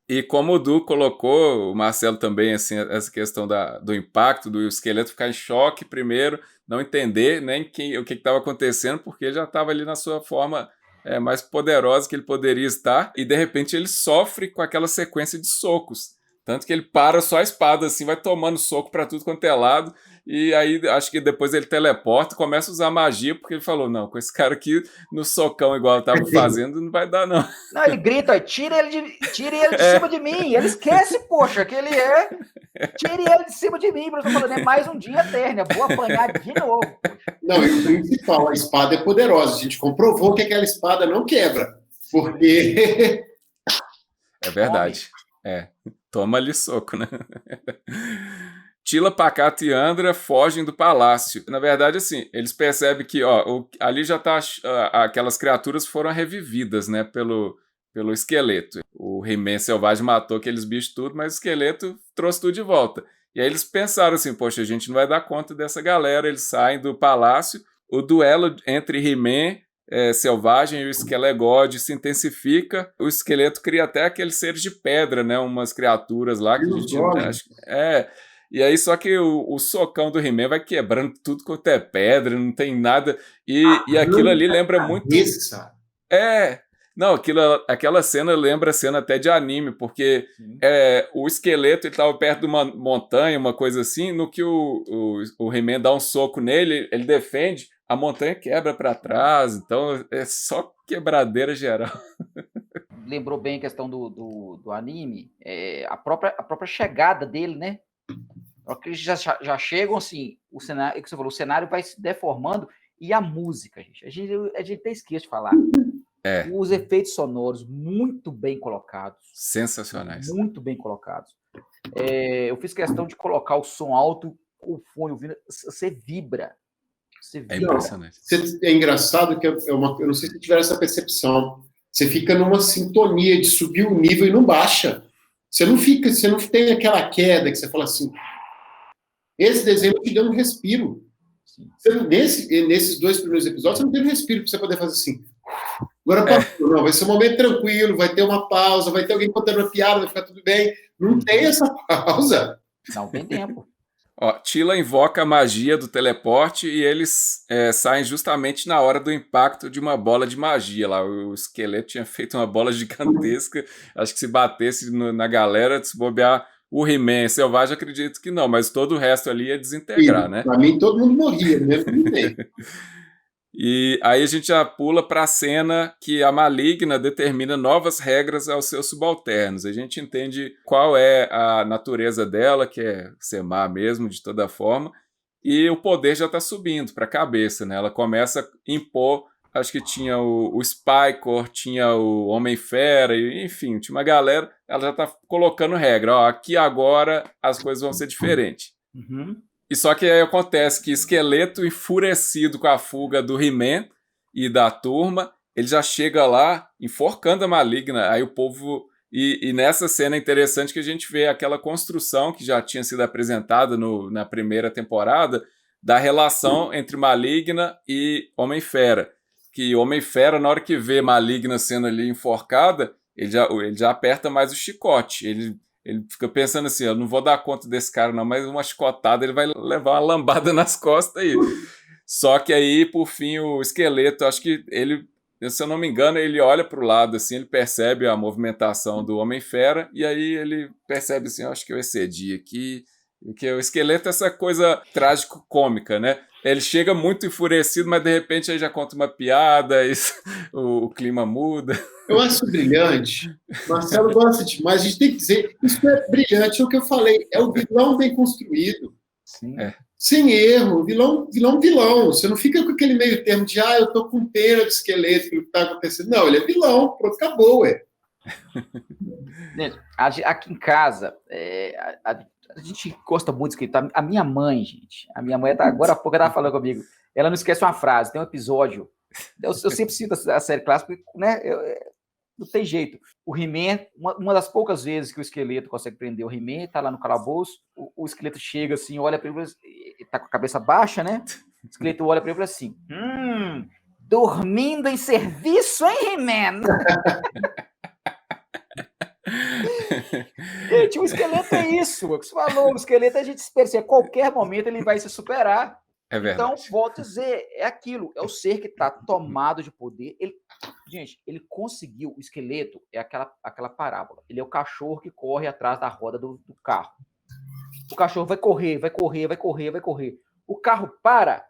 E como o Du colocou, o Marcelo também, assim, essa questão do impacto, do esqueleto ficar em choque primeiro, não entender nem o que estava acontecendo, porque ele já estava ali na sua forma mais poderosa que ele poderia estar, e de repente ele sofre com aquela sequência de socos. Tanto que ele para só a espada, assim, vai tomando soco para tudo quanto é lado, e aí acho que depois ele teleporta, começa a usar magia, porque ele falou, não, com esse cara aqui no socão igual eu tava fazendo, não vai dar, não. Não, ele grita, tire ele de cima de mim, ele esquece, poxa, que ele tire ele de cima de mim, mas eu tô falando, é mais um dia Eternia, vou apanhar de novo. Poxa. Não, e o principal, a espada é poderosa, a gente comprovou que aquela espada não quebra, porque... É verdade, toma ali soco, né? Tila, Pacato e Andra fogem do palácio. Na verdade, assim, eles percebem que ali já tá. Aquelas criaturas foram revividas, né? Pelo esqueleto. O He-Man selvagem matou aqueles bichos tudo, mas o esqueleto trouxe tudo de volta. E aí eles pensaram assim: poxa, a gente não vai dar conta dessa galera. Eles saem do palácio. O duelo entre He-Man selvagem e o Skelegod se intensifica. O esqueleto cria até aqueles seres de pedra, né? Umas criaturas lá que a gente. E aí, só que o socão do He-Man vai quebrando tudo quanto é pedra, não tem nada. E aquilo ali lembra muito. Não, aquela cena lembra a cena até de anime, porque o esqueleto ele estava perto de uma montanha, uma coisa assim, no que o He-Man dá um soco nele, ele defende, a montanha quebra para trás, então é só quebradeira geral. Lembrou bem a questão do anime, a própria chegada dele, né? Que eles já chegam assim, o cenário, que você falou, o cenário vai se deformando e a música, gente. A gente até esquece de falar. Os efeitos sonoros muito bem colocados. Sensacionais. Muito bem colocados. Eu fiz questão de colocar o som alto, o fone ouvindo, você vibra. É impressionante. É engraçado que eu não sei se tiver essa percepção. Você fica numa sintonia de subir o nível e não baixa. Você não tem aquela queda que você fala assim. Esse desenho te deu um respiro. Nesses 2 primeiros episódios, você não teve respiro para você poder fazer assim. Agora não, vai ser um momento tranquilo, vai ter uma pausa, vai ter alguém contando uma piada, vai ficar tudo bem. Não tem essa pausa. Não tem tempo. Tila invoca a magia do teleporte e eles saem justamente na hora do impacto de uma bola de magia lá. O esqueleto tinha feito uma bola gigantesca. Acho que se batesse na galera, se bobear o He-Man selvagem, acredito que não, mas todo o resto ali ia desintegrar, né? Pra mim, todo mundo morria, mesmo que ninguém. E aí a gente já pula para a cena que a Maligna determina novas regras aos seus subalternos. A gente entende qual é a natureza dela, que é ser má mesmo, de toda forma, e o poder já está subindo para a cabeça, né? Ela começa a impor, acho que tinha o Spycor, tinha o Homem-Fera, enfim, tinha uma galera, ela já está colocando regra. Aqui agora as coisas vão ser diferentes. Uhum. E só que aí acontece que Esqueleto, enfurecido com a fuga do He-Man e da turma, ele já chega lá enforcando a Maligna. Aí o povo E nessa cena é interessante que a gente vê aquela construção que já tinha sido apresentada na primeira temporada da relação entre Maligna e Homem-Fera. Que Homem-Fera, na hora que vê Maligna sendo ali enforcada, ele já aperta mais o chicote. Ele fica pensando assim, eu não vou dar conta desse cara não, mas uma chicotada ele vai levar uma lambada nas costas aí. Só que aí, por fim, o Esqueleto, acho que ele, se eu não me engano, ele olha para o lado, assim, ele percebe a movimentação do Homem-Fera, e aí ele percebe assim, acho que eu excedi aqui, porque o Esqueleto é essa coisa trágico-cômica, né? Ele chega muito enfurecido, mas de repente aí já conta uma piada, o clima muda. Eu acho brilhante. Marcelo gosta demais. A gente tem que dizer, isso é brilhante, é o que eu falei. É o vilão bem construído. Sim. Sem erro. Vilão. Você não fica com aquele meio termo de eu tô com pena do Esqueleto, que tá acontecendo. Não, ele é vilão. Pronto, acabou, ué. Aqui em casa, a gente gosta muito de escrito. A minha mãe, gente, agora há pouco ela estava falando comigo, ela não esquece uma frase, tem um episódio, eu sempre cito a série clássica, né, não tem jeito. O He-Man, uma das poucas vezes que o Esqueleto consegue prender o He-Man, tá lá no calabouço, o Esqueleto chega assim, olha para ele, ele tá com a cabeça baixa, né, o Esqueleto olha para ele e fala assim, dormindo em serviço, hein, He-Man? Gente, o Esqueleto é isso, o que você falou, o Esqueleto a gente espera, assim, a qualquer momento ele vai se superar. É verdade. Então, volto a dizer, é aquilo, é o ser que está tomado de poder. Gente, ele conseguiu, o Esqueleto é aquela parábola, ele é o cachorro que corre atrás da roda do carro. O cachorro vai correr. O carro para,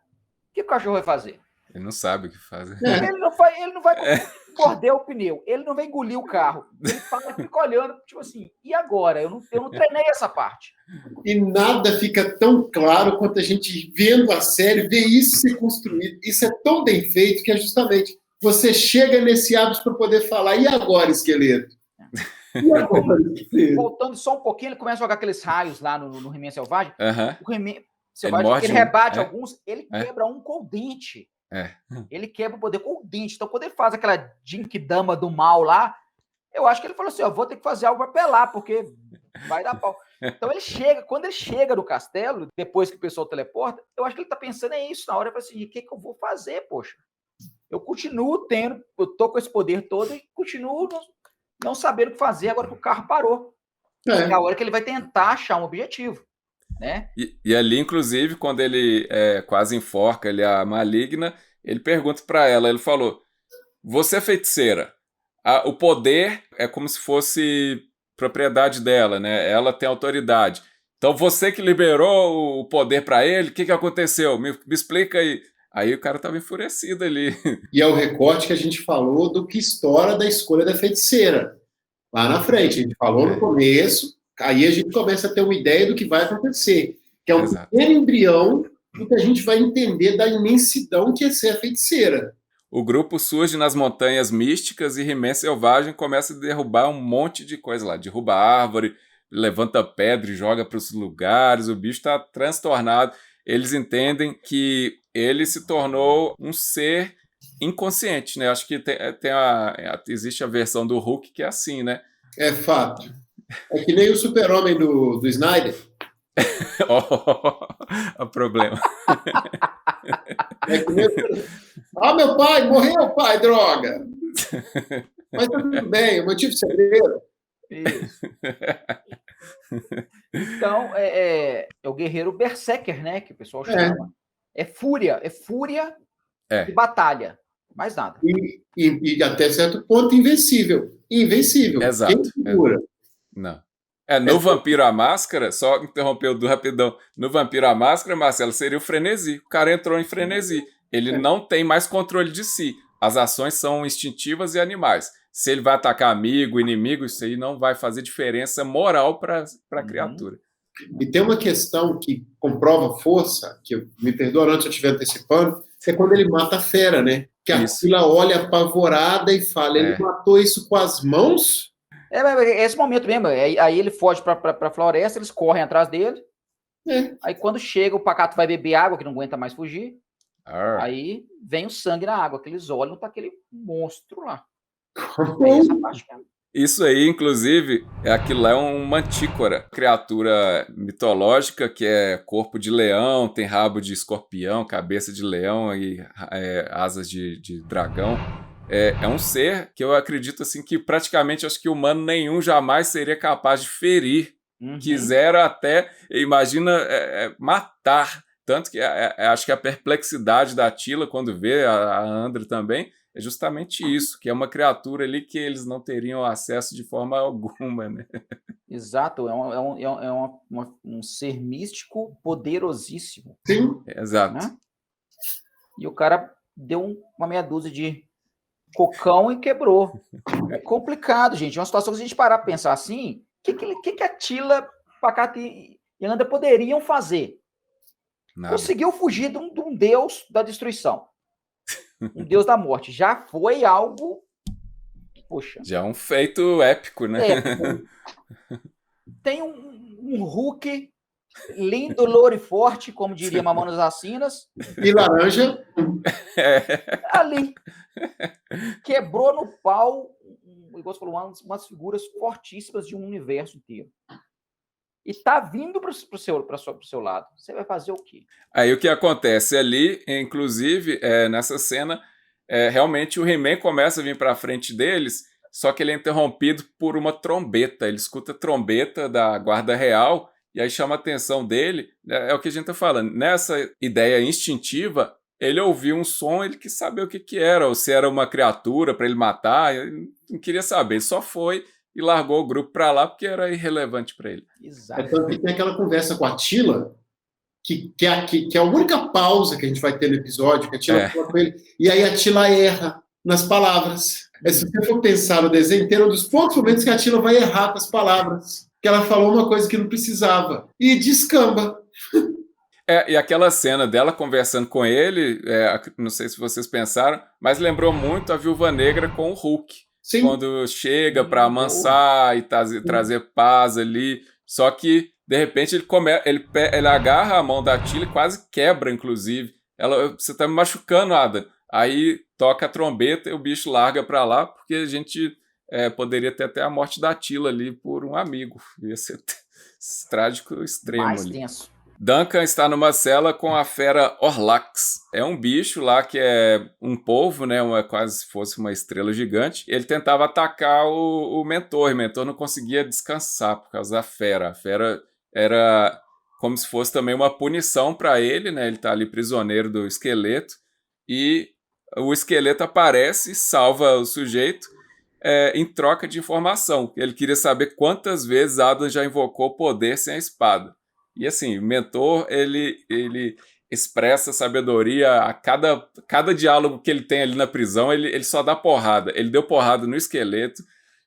o que o cachorro vai fazer? Ele não sabe o que fazer. Ele não vai morder o pneu, ele não vai engolir o carro, ele fica olhando, tipo assim, e agora? Eu não treinei essa parte. E nada fica tão claro quanto a gente vendo a série, ver isso ser construído. Isso é tão bem feito que é justamente você chega nesse hábito para poder falar, e agora, Esqueleto? E agora, Esqueleto? Voltando só um pouquinho, ele começa a jogar aqueles raios lá no He-Man Selvagem. Uhum. O He-Man Selvagem, ele rebate alguns, ele quebra um com o dente. Ele quebra o poder com o dente. Então, quando ele faz aquela Jinkidama do mal lá, eu acho que ele falou assim, vou ter que fazer algo para apelar, porque vai dar pau. Então, quando ele chega no castelo, depois que o pessoal teleporta, eu acho que ele tá pensando em isso na hora, assim, o que eu vou fazer, poxa? Eu continuo eu tô com esse poder todo e continuo não sabendo o que fazer agora que o carro parou. É a hora que ele vai tentar achar um objetivo. Né? E ali, inclusive, quando ele quase enforca a Maligna, ele pergunta para ela, ele falou, você é feiticeira, o poder é como se fosse propriedade dela, né? Ela tem autoridade. Então você que liberou o poder para ele, o que aconteceu? Me explica aí. Aí o cara estava enfurecido ali. E é o recorte que a gente falou do que estoura da escolha da feiticeira. Lá na frente, a gente falou no começo, aí a gente começa a ter uma ideia do que vai acontecer, que é um pequeno embrião do que a gente vai entender da imensidão que é ser a feiticeira. O grupo surge nas montanhas místicas e He-Man Selvagem começa a derrubar um monte de coisa lá. Derruba árvore, levanta pedra e joga para os lugares, o bicho está transtornado. Eles entendem que ele se tornou um ser inconsciente, né? Acho que existe a versão do Hulk que é assim, né? É fato. É que nem o Super-Homem do Snyder. O problema. É que nem... meu pai, morreu, pai, droga! Mas tá tudo bem, o motivo segredo. Isso. Então, é o guerreiro berserker, né? Que o pessoal chama. É fúria e batalha. Mais nada. E até certo ponto, invencível. Exato. Não. No Vampiro à Máscara, só interromper o Du rapidão. No Vampiro à Máscara, Marcelo, seria o frenesi. O cara entrou em frenesi. Ele não tem mais controle de si. As ações são instintivas e animais. Se ele vai atacar amigo, inimigo, isso aí não vai fazer diferença moral para a criatura. E tem uma questão que comprova força, que me perdoa antes eu estiver antecipando, que é quando ele mata a fera, né? Que a fila olha apavorada e fala, ele matou isso com as mãos? É esse momento mesmo. Aí ele foge para a floresta, eles correm atrás dele. Aí quando chega, o Pacato vai beber água, que não aguenta mais fugir. Aí vem o sangue na água, que eles olham para aquele monstro lá. Essa parte Isso aí, inclusive, aquilo lá é um mantícora, criatura mitológica que é corpo de leão, tem rabo de escorpião, cabeça de leão e asas de dragão. É um ser que eu acredito assim que praticamente acho que humano nenhum jamais seria capaz de ferir. Quisera até, imagina, matar. Tanto que acho que a perplexidade da Attila quando vê a Andra também é justamente isso, que é uma criatura ali que eles não teriam acesso de forma alguma, né? Exato, um ser místico poderosíssimo. Sim. Exato. Né? E o cara deu uma meia dúzia de cocão e quebrou. É complicado, gente. É uma situação que se a gente parar para pensar assim, o que Attila, Pacato e Andra poderiam fazer? Nada. Conseguiu fugir de um deus da destruição. Um deus da morte. Já foi algo... Poxa. Já é um feito épico, né? Épico. Tem um Hulk lindo, louro e forte, como diria Mamonas Assassinas. E laranja. Ali. Quebrou no pau, igual você falou, umas figuras fortíssimas de um universo inteiro. E tá vindo pro seu lado. Você vai fazer o quê? Aí o que acontece ali, inclusive, nessa cena, realmente o He-Man começa a vir pra frente deles, só que ele é interrompido por uma trombeta. Ele escuta a trombeta da Guarda Real e aí chama a atenção dele. É o que a gente tá falando. Nessa ideia instintiva, ele ouviu um som, ele quis saber o que era, ou se era uma criatura para ele matar. Ele não queria saber, ele só foi e largou o grupo para lá porque era irrelevante para ele. Exato. Então tem aquela conversa com a Attila, que é a única pausa que a gente vai ter no episódio, que a Attila fala com ele, e aí a Attila erra nas palavras. Mas se você for pensar no desenho inteiro, é um dos poucos momentos que a Attila vai errar com as palavras, que ela falou uma coisa que não precisava, e descamba. E aquela cena dela conversando com ele, não sei se vocês pensaram, mas lembrou muito a Viúva Negra com o Hulk. Sim. Quando chega para amansar e trazer paz ali. Só que, de repente, ele agarra a mão da Attila e quase quebra, inclusive. Você tá me machucando, Ada. Aí toca a trombeta e o bicho larga para lá, porque a gente poderia ter até a morte da Attila ali por um amigo. Ia ser trágico extremo. Mais tenso. Duncan está numa cela com a fera Orlax. É um bicho lá que é um polvo, né? Quase se fosse uma estrela gigante. Ele tentava atacar o mentor. O mentor não conseguia descansar por causa da fera. A fera era como se fosse também uma punição para ele, né? Ele está ali prisioneiro do esqueleto. E o esqueleto aparece e salva o sujeito em troca de informação. Ele queria saber quantas vezes Adam já invocou o poder sem a espada. E assim, o mentor, ele expressa sabedoria a cada diálogo que ele tem ali na prisão, ele só dá porrada. Ele deu porrada no esqueleto,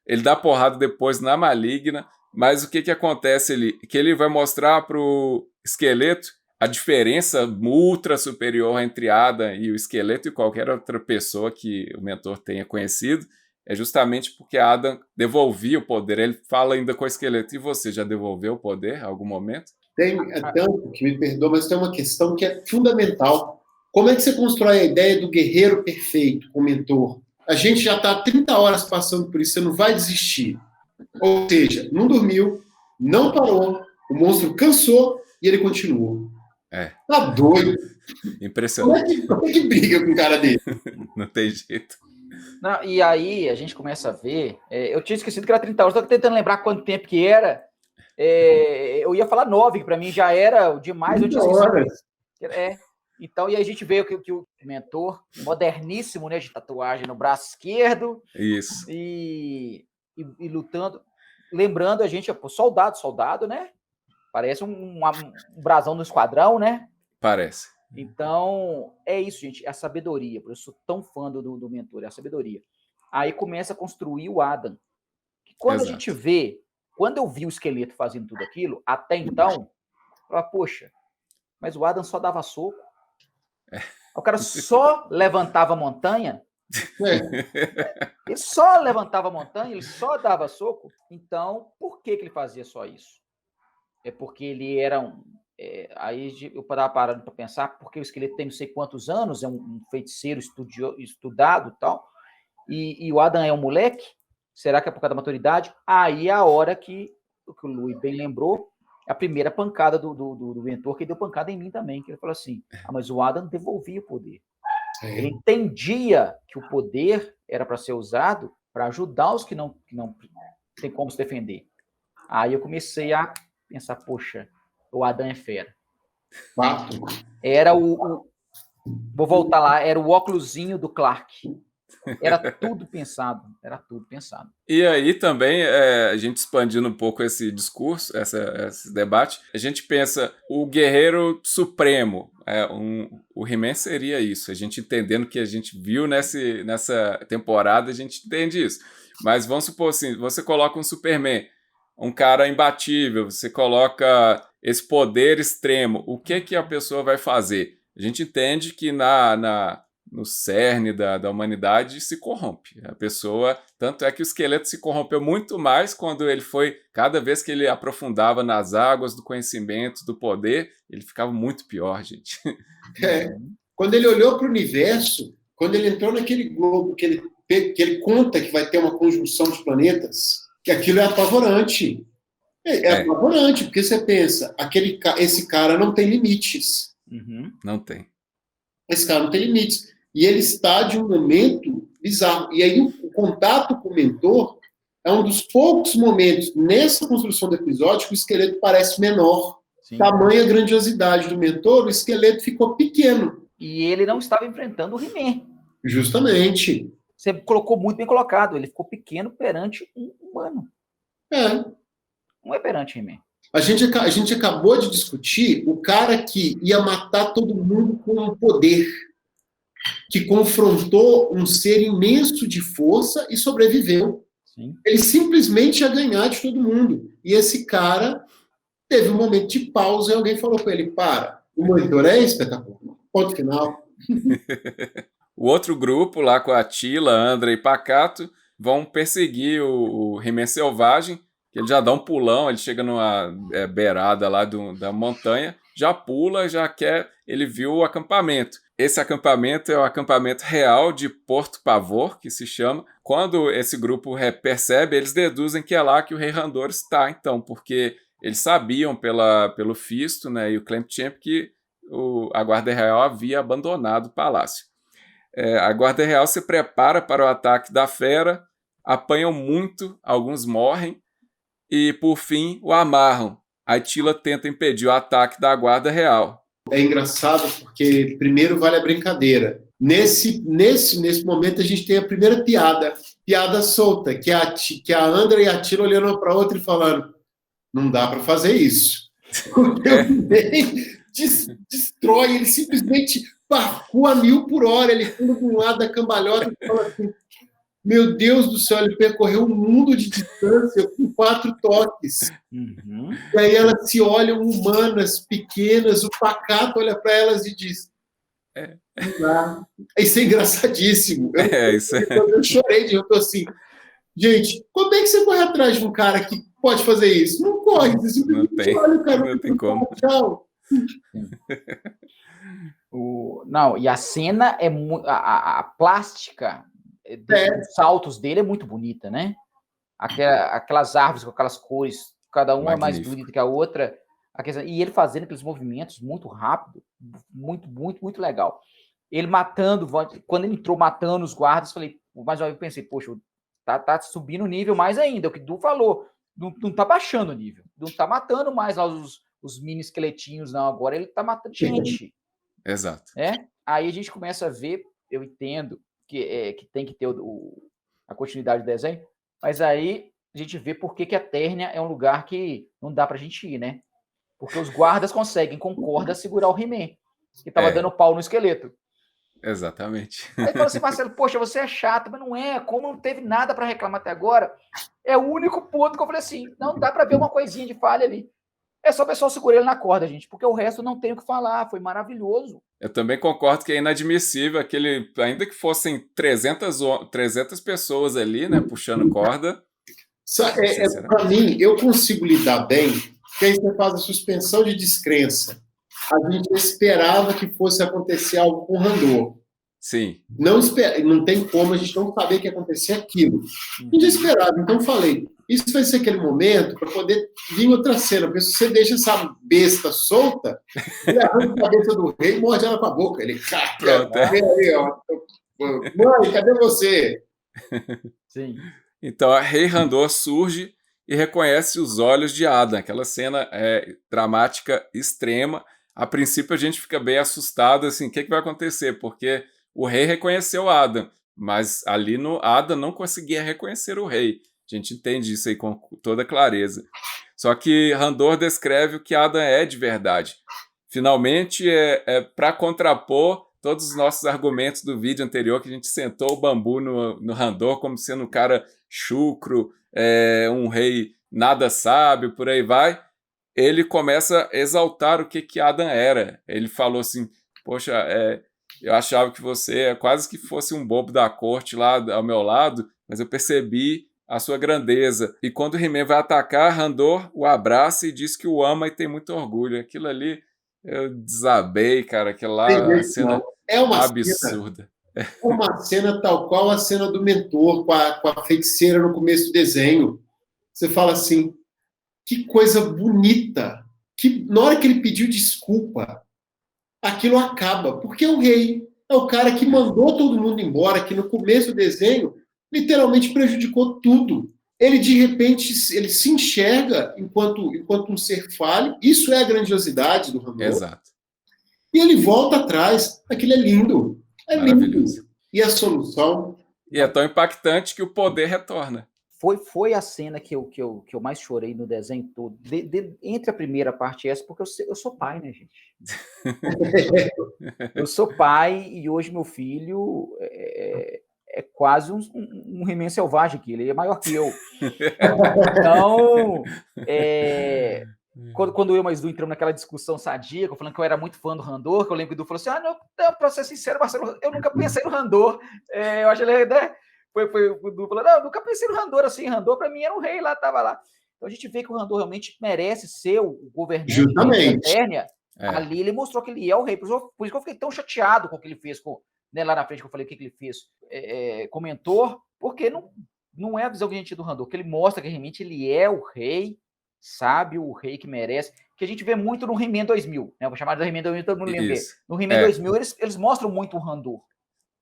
ele dá porrada depois na maligna, mas o que acontece ali? Que ele vai mostrar pro esqueleto a diferença ultra superior entre Adam e o esqueleto e qualquer outra pessoa que o mentor tenha conhecido, é justamente porque Adam devolvia o poder. Ele fala ainda com o esqueleto, e você já devolveu o poder em algum momento? Tem tanto, que me perdoa, mas tem uma questão que é fundamental. Como é que você constrói a ideia do guerreiro perfeito, o mentor? A gente já está 30 horas passando por isso, você não vai desistir. Ou seja, não dormiu, não parou, o monstro cansou e ele continuou. Tá doido. Impressionante. Como é que briga com um cara dele? Não tem jeito. Não, e aí a gente começa a ver... eu tinha esquecido que era 30 horas, estou tentando lembrar quanto tempo que era. Eu ia falar 9, que para mim já era demais. Eu tinha esquecido. Então, e aí a gente vê que o mentor, moderníssimo, né, de tatuagem no braço esquerdo. Isso. E lutando. Lembrando a gente, soldado, né? Parece um brasão no esquadrão, né? Parece. Então, é isso, gente. É a sabedoria. Por isso eu sou tão fã do mentor, é a sabedoria. Aí começa a construir o Adam. Que quando a gente vê, quando eu vi o esqueleto fazendo tudo aquilo, até então, eu falava, poxa, mas o Adam só dava soco. O cara só levantava a montanha. Ele só levantava a montanha, ele só dava soco. Então, por que ele fazia só isso? É porque ele era aí eu estava parando para pensar, porque o esqueleto tem não sei quantos anos, é um feiticeiro estudado e tal, e o Adam é um moleque, Será que é por causa da maturidade? Aí é a hora que o Luiz bem lembrou, a primeira pancada do mentor, que deu pancada em mim também, que ele falou assim, mas o Adam devolvia o poder. Ele entendia que o poder era para ser usado para ajudar os que não tem como se defender. Aí eu comecei a pensar, poxa, o Adam é fera. Fato. Era vou voltar lá, era o óculosinho do Clark. Era tudo pensado. E aí também, a gente expandindo um pouco esse discurso, esse debate, a gente pensa o guerreiro supremo, o He-Man seria isso, a gente entendendo que a gente viu nessa temporada, a gente entende isso. Mas vamos supor assim, você coloca um Superman, um cara imbatível, você coloca esse poder extremo, o que a pessoa vai fazer? A gente entende que no cerne da humanidade se corrompe. A pessoa, tanto é que o esqueleto se corrompeu muito mais quando ele cada vez que ele aprofundava nas águas do conhecimento, do poder, ele ficava muito pior, gente. Quando ele olhou para o universo, quando ele entrou naquele globo que ele conta que vai ter uma conjunção de planetas, que aquilo é apavorante. É apavorante, porque você pensa, esse cara não tem limites. Uhum. Não tem. Esse cara não tem limites. E ele está de um momento bizarro. E aí o contato com o mentor é um dos poucos momentos nessa construção do episódio que o esqueleto parece menor. Sim. Tamanha grandiosidade do mentor, o esqueleto ficou pequeno. E ele não estava enfrentando o He-Man. Justamente. Você colocou muito bem colocado. Ele ficou pequeno perante um humano. Não é perante He-Man. A gente acabou de discutir o cara que ia matar todo mundo com um poder, que confrontou um ser imenso de força e sobreviveu. Sim. Ele simplesmente ia ganhar de todo mundo. E esse cara teve um momento de pausa e alguém falou com ele, para, o monitor é espetacular. Ponto final. O outro grupo, lá com a Tila, Andra e Pacato, vão perseguir o He-Man selvagem, que ele já dá um pulão, ele chega numa beirada lá da montanha, já pula, ele viu o acampamento. Esse acampamento é o acampamento real de Porto Pavor, que se chama. Quando esse grupo percebe, eles deduzem que é lá que o Rei Randor está, então, porque eles sabiam pelo Fisto, né, e o Clamp Champ que a Guarda Real havia abandonado o palácio. A Guarda Real se prepara para o ataque da fera, apanham muito, alguns morrem, e, por fim, o amarram. A Tila tenta impedir o ataque da Guarda Real. É engraçado porque, primeiro, vale a brincadeira. Nesse momento, a gente tem a primeira piada solta, que é a Andra e a Tila olhando uma para a outra e falando, não dá para fazer isso. Porque o destrói, ele simplesmente parcua 1000 por hora, ele pula de um lado da cambalhota e fala assim, meu Deus do céu, ele percorreu um mundo de distância com 4 toques. Uhum. E aí elas se olham humanas, pequenas, o Pacato olha para elas e diz, não dá. Isso é engraçadíssimo. Eu chorei, eu tô assim, gente, como é que você corre atrás de um cara que pode fazer isso? Não corre, você simplesmente olha o cara. Não tem como. Tchau. Não, e a cena é a plástica dos saltos dele é muito bonita, né? Aquelas árvores com aquelas cores, cada uma é mais bonita que a outra. E ele fazendo aqueles movimentos muito rápido, muito, muito, muito legal. Ele matando, quando ele entrou matando os guardas, mas eu pensei, poxa, tá subindo o nível mais ainda, é o que o Du falou, não tá baixando o nível, não tá matando mais lá os mini esqueletinhos, não, agora ele tá matando gente. Exato. Aí a gente começa a ver, eu entendo que tem que ter a continuidade do desenho, mas aí a gente vê por que a Térnia é um lugar que não dá pra gente ir, né? Porque os guardas conseguem, com corda, segurar o He-Man, que tava dando pau no esqueleto. Exatamente. Aí fala assim, Marcelo, poxa, você é chato, mas não é, como não teve nada para reclamar até agora, é o único ponto que eu falei assim, não dá para ver uma coisinha de falha ali. É só o pessoal segurar ele na corda, gente, porque o resto não tem o que falar, foi maravilhoso. Eu também concordo que é inadmissível ainda que fossem 300 pessoas ali, né, puxando corda. Para mim, eu consigo lidar bem, porque aí você faz a suspensão de descrença. A gente esperava que fosse acontecer algo com o Randor. Sim. Não tem como a gente não saber que ia acontecer aquilo. A gente esperava. Então, falei, isso vai ser aquele momento para poder vir outra cena. Porque se você deixa essa besta solta, ele arranca a cabeça do rei e morde ela com a boca. Ele, Pronto, aí, ó. Mãe, cadê você? Sim. Então, a Rei Randor surge e reconhece os olhos de Adam. Aquela cena dramática extrema. A princípio, a gente fica bem assustado, assim, o que vai acontecer? Porque o rei reconheceu Adam, mas ali no Adam não conseguia reconhecer o rei. A gente entende isso aí com toda clareza. Só que Randor descreve o que Adam é de verdade. Finalmente, para contrapor todos os nossos argumentos do vídeo anterior, que a gente sentou o bambu no Randor como sendo um cara chucro, um rei nada sábio, por aí vai, ele começa a exaltar o que Adam era. Ele falou assim, poxa, eu achava que você quase que fosse um bobo da corte lá ao meu lado, mas eu percebi a sua grandeza. E quando o He-Man vai atacar, Randor o abraça e diz que o ama e tem muito orgulho. Aquilo ali, eu desabei, cara. Aquilo lá é uma cena absurda. É uma cena tal qual a cena do mentor com a feiticeira no começo do desenho. Você fala assim, que coisa bonita. Que na hora que ele pediu desculpa, aquilo acaba. Porque é o rei. É o cara que mandou todo mundo embora, que no começo do desenho literalmente prejudicou tudo. Ele, de repente, ele se enxerga enquanto um ser falho. Isso é a grandiosidade do Randor. Exato. E ele volta atrás. Aquilo é lindo. É maravilhoso. Lindo. E a solução... E é tão impactante que o poder retorna. Foi a cena que eu mais chorei no desenho todo. Entre a primeira parte e essa, porque eu sou pai, né, gente? Eu sou pai e hoje meu filho é quase um He-Man selvagem aqui. Ele é maior que eu. Então, quando eu e mais Du entramos naquela discussão sadia, falando que eu era muito fã do Randor, que eu lembro que o Du falou assim, não, pra ser sincero, Marcelo, eu nunca pensei no Randor. Eu acho ele, né? Foi o Du falando, não, eu nunca pensei no Randor assim, Randor pra mim era um rei lá, tava lá. Então a gente vê que o Randor realmente merece ser o governante da Eternia. Ali ele mostrou que ele é o rei, por isso que eu fiquei tão chateado com o que ele fez, lá na frente que eu falei o que ele fez com o mentor, porque não é a visão que a gente tem do Randor, que ele mostra que realmente ele é o rei, sabe, o rei que merece, que a gente vê muito no He-Man 2000, né? Vou chamar de He-Man 2000, todo mundo lembra. No He-Man 2000 eles mostram muito o Randor,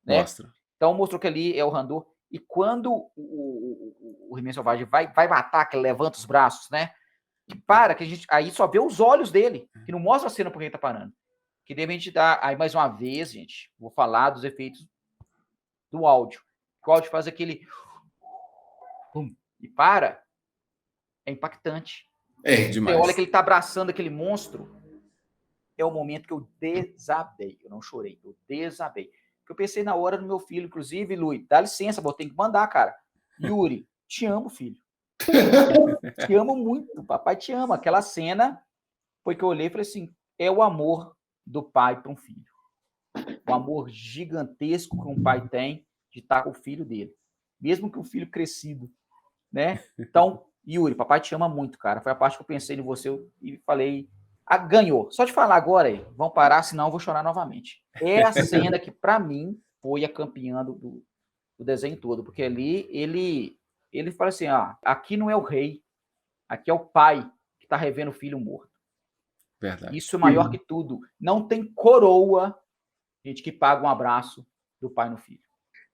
né? Mostra. Então mostrou que ali é o Randor. E quando o He-Man selvagem vai matar, que ele levanta os braços, né? Que para, que a gente aí só vê os olhos dele, que não mostra a cena porque ele tá parando. Que de repente dá. Aí, mais uma vez, gente, vou falar dos efeitos do áudio. O áudio faz aquele. Pum, e para. É impactante. Demais. Você olha que ele tá abraçando aquele monstro. É o momento que eu desabei. Eu não chorei, eu desabei. Porque eu pensei na hora do meu filho, inclusive, Luiz, dá licença, eu tenho que mandar, cara. Yuri, te amo, filho. Te amo muito, papai te ama. Aquela cena foi que eu olhei e falei assim, é o amor do pai para um filho. O amor gigantesco que um pai tem de estar com o filho dele. Mesmo que o filho crescido, né? Então, Yuri, papai te ama muito, cara. Foi a parte que eu pensei em você e falei, ganhou. Só de falar agora aí, vão parar, senão eu vou chorar novamente. É a cena que, para mim, foi a campeã do desenho todo, porque ali ele fala assim, aqui não é o rei, aqui é o pai que está revendo o filho morto. Verdade. Isso é maior que tudo. Não tem coroa, gente, que paga um abraço do pai no filho.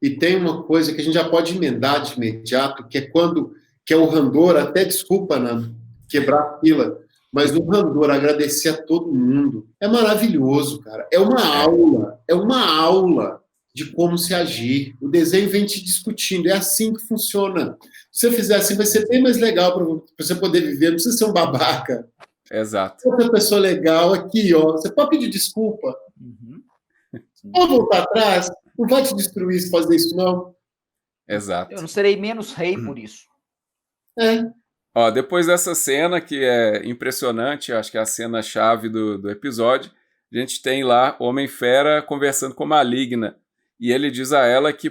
E tem uma coisa que a gente já pode emendar de imediato, que é o Randor, até desculpa, Nando, quebrar a fila, mas o Randor agradecer a todo mundo é maravilhoso, cara. É uma aula de como se agir. O desenho vem te discutindo, é assim que funciona. Se você fizer assim, vai ser bem mais legal para você poder viver, não precisa ser um babaca. Exato. Outra pessoa legal aqui, ó. Você pode pedir desculpa. Pode voltar atrás. Não vai te destruir se fazer isso, não. Exato. Eu não serei menos rei por isso. Ó, depois dessa cena, que é impressionante, acho que é a cena-chave do episódio, a gente tem lá Homem-Fera conversando com Maligna. E ele diz a ela que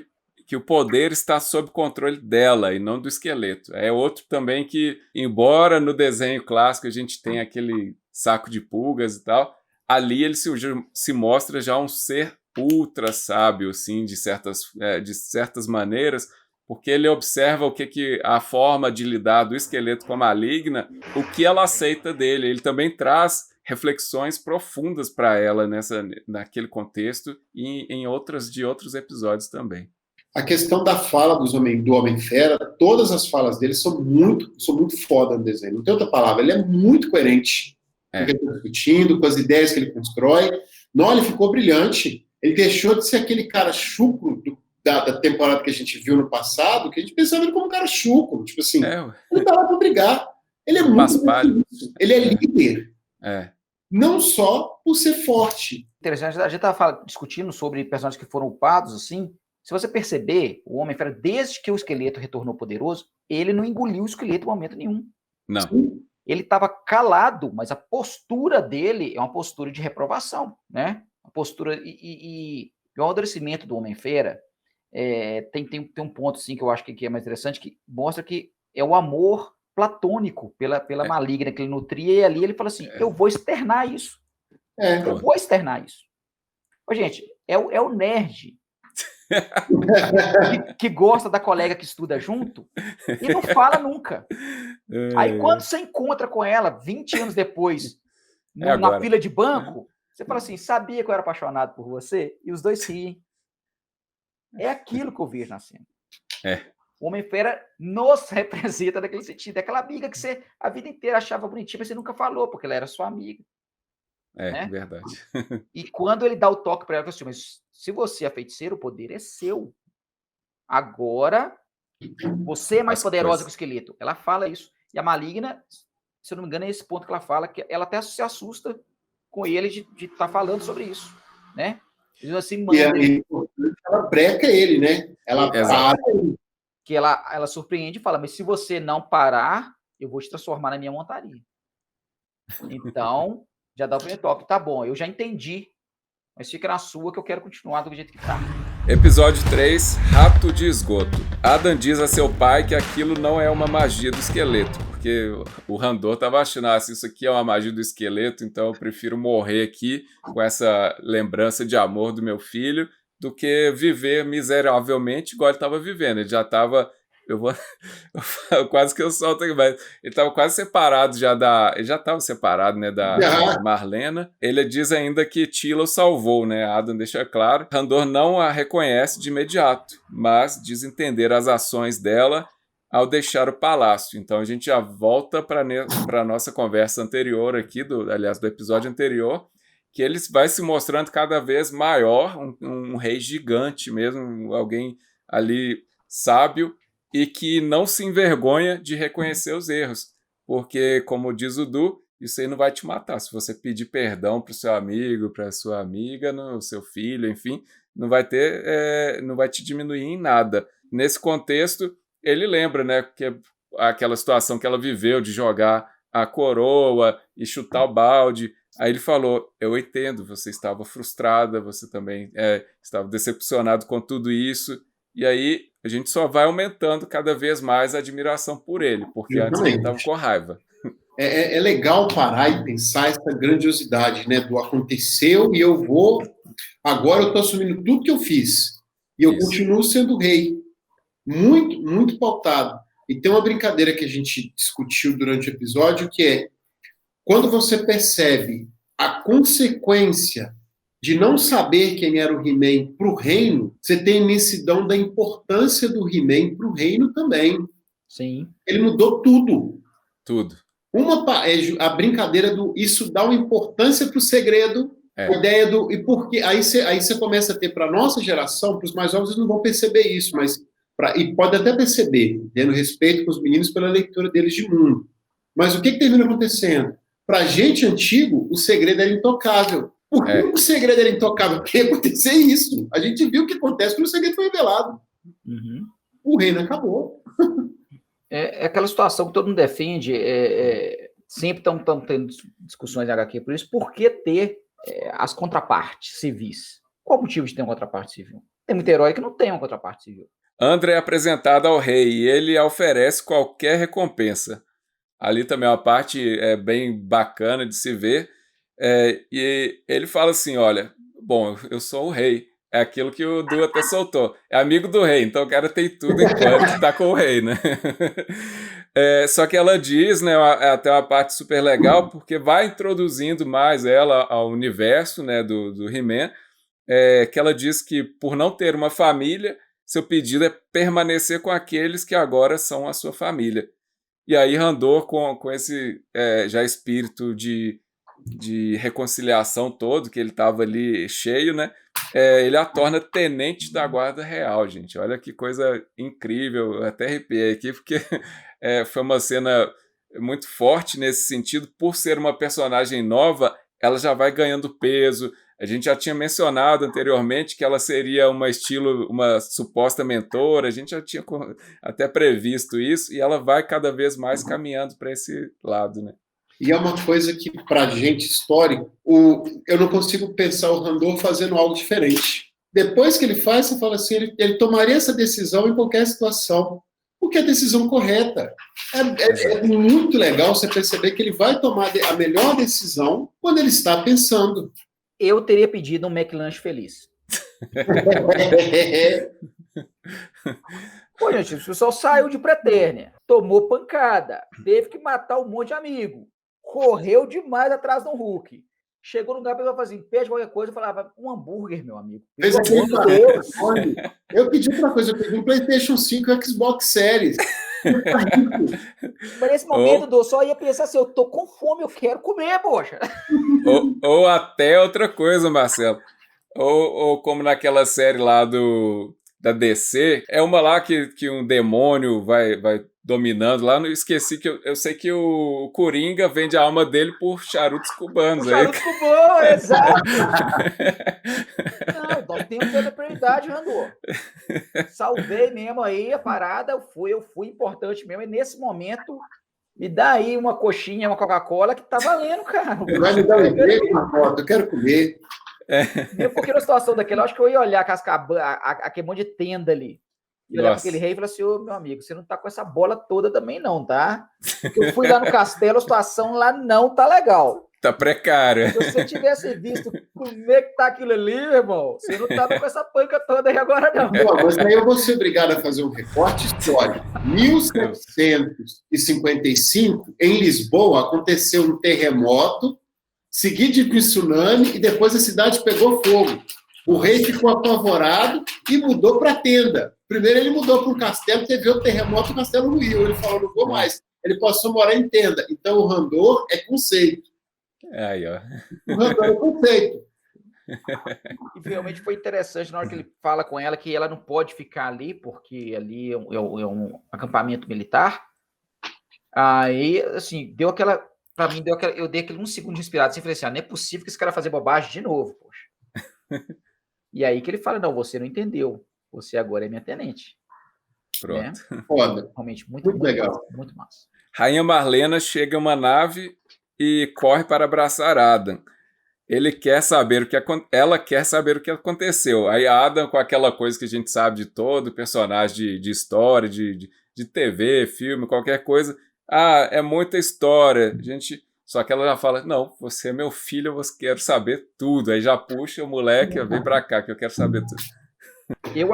o poder está sob controle dela e não do esqueleto. É outro também que, embora no desenho clássico a gente tenha aquele saco de pulgas e tal, ali ele se mostra já um ser ultra sábio, assim, de certas maneiras, porque ele observa o que a forma de lidar do esqueleto com a maligna, o que ela aceita dele. Ele também traz reflexões profundas para ela naquele contexto e em outros episódios também. A questão da fala do Homem-Fera, todas as falas dele são muito foda no desenho. Não tem outra palavra. Ele é muito coerente com o que ele está discutindo, com as ideias que ele constrói. Não, ele ficou brilhante. Ele deixou de ser aquele cara chucro da temporada que a gente viu no passado, que a gente pensava ele como um cara chucro. Tipo assim, ele tá lá para brigar. Ele é muito isso. Ele é líder. Não só por ser forte. Interessante. A gente estava discutindo sobre personagens que foram upados, assim. Se você perceber, o Homem-Fera, desde que o esqueleto retornou poderoso, ele não engoliu o esqueleto em momento nenhum. Não. Ele estava calado, mas a postura dele é uma postura de reprovação, né? A postura e o amadurecimento do Homem-Fera tem um ponto assim, que eu acho que é mais interessante, que mostra que é o amor platônico pela maligna que ele nutria, e ali ele fala assim, eu vou externar isso. Eu vou externar isso. Ô, gente, é o nerd que gosta da colega que estuda junto e não fala nunca. Aí quando você encontra com ela 20 anos depois na fila de banco, você fala assim, sabia que eu era apaixonado por você? E os dois riem. É aquilo que eu vejo na cena. O Homem-Fera nos representa naquele sentido. É aquela amiga que você a vida inteira achava bonitinha, mas você nunca falou, porque ela era sua amiga. Né? Verdade. E quando ele dá o toque para ela, ele fala assim, mas se você é feiticeiro, o poder é seu. Agora, você é mais poderosa que o esqueleto. Ela fala isso. E a maligna, se eu não me engano, é esse ponto que ela fala, que ela até se assusta com ele de estar falando sobre isso. Né? Assim, ela breca ele, né? Ela para ele. Que ela surpreende e fala, mas se você não parar, eu vou te transformar na minha montaria. Então, já dá o primeiro toque. Tá bom, eu já entendi, mas fica na sua que eu quero continuar do jeito que tá. Episódio 3, Rato de Esgoto. Adam diz a seu pai que aquilo não é uma magia do esqueleto, porque o Randor estava achando, se isso aqui é uma magia do esqueleto, então eu prefiro morrer aqui com essa lembrança de amor do meu filho, do que viver miseravelmente igual ele estava vivendo. Ele já estava... quase que eu solto aqui, mas ele estava quase separado ele já estava separado, né, da Marlena. Ele diz ainda que Tila o salvou, né? Adam deixa claro. Randor não a reconhece de imediato, mas diz entender as ações dela ao deixar o palácio. Então a gente já volta para a nossa conversa anterior aqui, do episódio anterior, que ele vai se mostrando cada vez maior, um rei gigante mesmo, alguém ali sábio, e que não se envergonha de reconhecer os erros, porque, como diz o Du, isso aí não vai te matar. Se você pedir perdão para o seu amigo, para a sua amiga, no seu filho, enfim, não vai te diminuir em nada. Nesse contexto, ele lembra, né, que aquela situação que ela viveu de jogar a coroa e chutar o balde. Aí ele falou, eu entendo, você estava frustrada, você também estava decepcionado com tudo isso, e aí a gente só vai aumentando cada vez mais a admiração por ele, porque antes ele estava com raiva. É legal parar e pensar essa grandiosidade, né, do aconteceu e agora eu estou assumindo tudo que eu fiz, e eu continuo sendo rei, muito, muito pautado. E tem uma brincadeira que a gente discutiu durante o episódio, que é, quando você percebe a consequência de não saber quem era o He-Man para o reino, você tem a imensidão da importância do He-Man para o reino também. Sim. Ele mudou tudo. Tudo. A brincadeira do isso dá uma importância para o segredo, a ideia do... E porque aí você começa a ter, para a nossa geração, para os mais jovens, eles não vão perceber isso, mas e pode até perceber, tendo respeito com os meninos pela leitura deles de mundo. Mas o que termina acontecendo? Para a gente antigo, o segredo era intocável. Por que o segredo era intocável? Porque ia acontecer isso. A gente viu o que acontece quando o segredo foi revelado. Uhum. O reino acabou. É aquela situação que todo mundo defende, sempre estão tendo discussões na HQ por isso. Por que ter as contrapartes civis? Qual o motivo de ter uma contraparte civil? Tem muito herói que não tem uma contraparte civil. André é apresentado ao rei e ele oferece qualquer recompensa. Ali também é uma parte bem bacana de se ver. E ele fala assim, olha, bom, eu sou o rei, É aquilo que o Du até soltou. É amigo do rei, então o cara tem tudo enquanto tá com o rei, né? Só que ela diz, né, até uma parte super legal, porque vai introduzindo mais ela ao universo, né, do He-Man, que ela diz que por não ter uma família, seu pedido é permanecer com aqueles que agora são a sua família. E aí Randor, com esse já espírito de reconciliação todo, que ele estava ali cheio, né? Ele a torna tenente da Guarda Real, gente. Olha que coisa incrível. Eu até arrepiei aqui, porque foi uma cena muito forte nesse sentido. Por ser uma personagem nova, ela já vai ganhando peso. A gente já tinha mencionado anteriormente que ela seria uma suposta mentora, a gente já tinha até previsto isso, e ela vai cada vez mais caminhando para esse lado, né? E é uma coisa que, para a gente histórico, eu não consigo pensar o Randor fazendo algo diferente. Depois que ele faz, você fala assim, ele tomaria essa decisão em qualquer situação, porque é a decisão correta. É muito legal você perceber que ele vai tomar a melhor decisão quando ele está pensando. Eu teria pedido um McLanche feliz. Pô, gente, o pessoal saiu de Pretérnia, tomou pancada, teve que matar um monte de amigo, correu demais atrás do Hulk. Chegou no lugar, a pessoa falava assim, pede qualquer coisa, eu falava, um hambúrguer, meu amigo. Fez aquele Deus. Eu pedi outra coisa, eu pedi um PlayStation 5 e Xbox Series. Mas nesse momento, eu só ia pensar assim, eu tô com fome, eu quero comer, poxa. Ou até outra coisa, Marcelo. Ou como naquela série lá da DC, é uma lá que um demônio vai dominando lá. Não esqueci que eu sei que o Coringa vende a alma dele por charutos cubanos. Charutos cubanos, exato. Não, nós temos toda a prioridade, Randor. Salvei mesmo aí a parada, eu fui importante mesmo, e nesse momento me dá aí uma coxinha, uma Coca-Cola que tá valendo, cara. Vai me dar um emprego na foto, eu quero comer. Porque na situação daquela, eu acho que eu ia olhar aquele monte de tenda ali. E olhar para aquele rei e falar assim, ô, meu amigo, você não tá com essa bola toda também não, tá? Porque eu fui lá no castelo, a situação lá não tá legal. Tá precária. Se você tivesse visto como é que tá aquilo ali, irmão, você não tava com essa panca toda aí agora, não. Pô, mas aí eu vou ser obrigado a fazer um recorte histórico. 1755, em Lisboa, aconteceu um terremoto, seguido de tsunami, e depois a cidade pegou fogo. O rei ficou apavorado e mudou para a tenda. Primeiro ele mudou para um castelo, teve outro terremoto, o castelo ruiu. Ele falou, não vou mais. Ele passou a morar em tenda. Então o Randor é conceito. Aí, ó. O Randor é conceito. E realmente foi interessante na hora que ele fala com ela que ela não pode ficar ali, porque ali é um acampamento militar. Aí, assim, deu aquela... Pra mim, eu dei aquele 1 segundo de inspirado, assim, falei assim, não é possível que esse cara fazer bobagem de novo, poxa. E aí que ele fala, não, você não entendeu, você agora é minha tenente. Pronto. Né? Foda. Realmente, muito legal. Massa, muito massa. Rainha Marlena chega a uma nave e corre para abraçar Adam. Ela quer saber o que aconteceu. Aí Adam, com aquela coisa que a gente sabe de todo personagem de história, de TV, filme, qualquer coisa, é muita história. Só que ela já fala, não, você é meu filho, eu quero saber tudo. Aí já puxa o moleque, vem pra cá, que eu quero saber tudo. Eu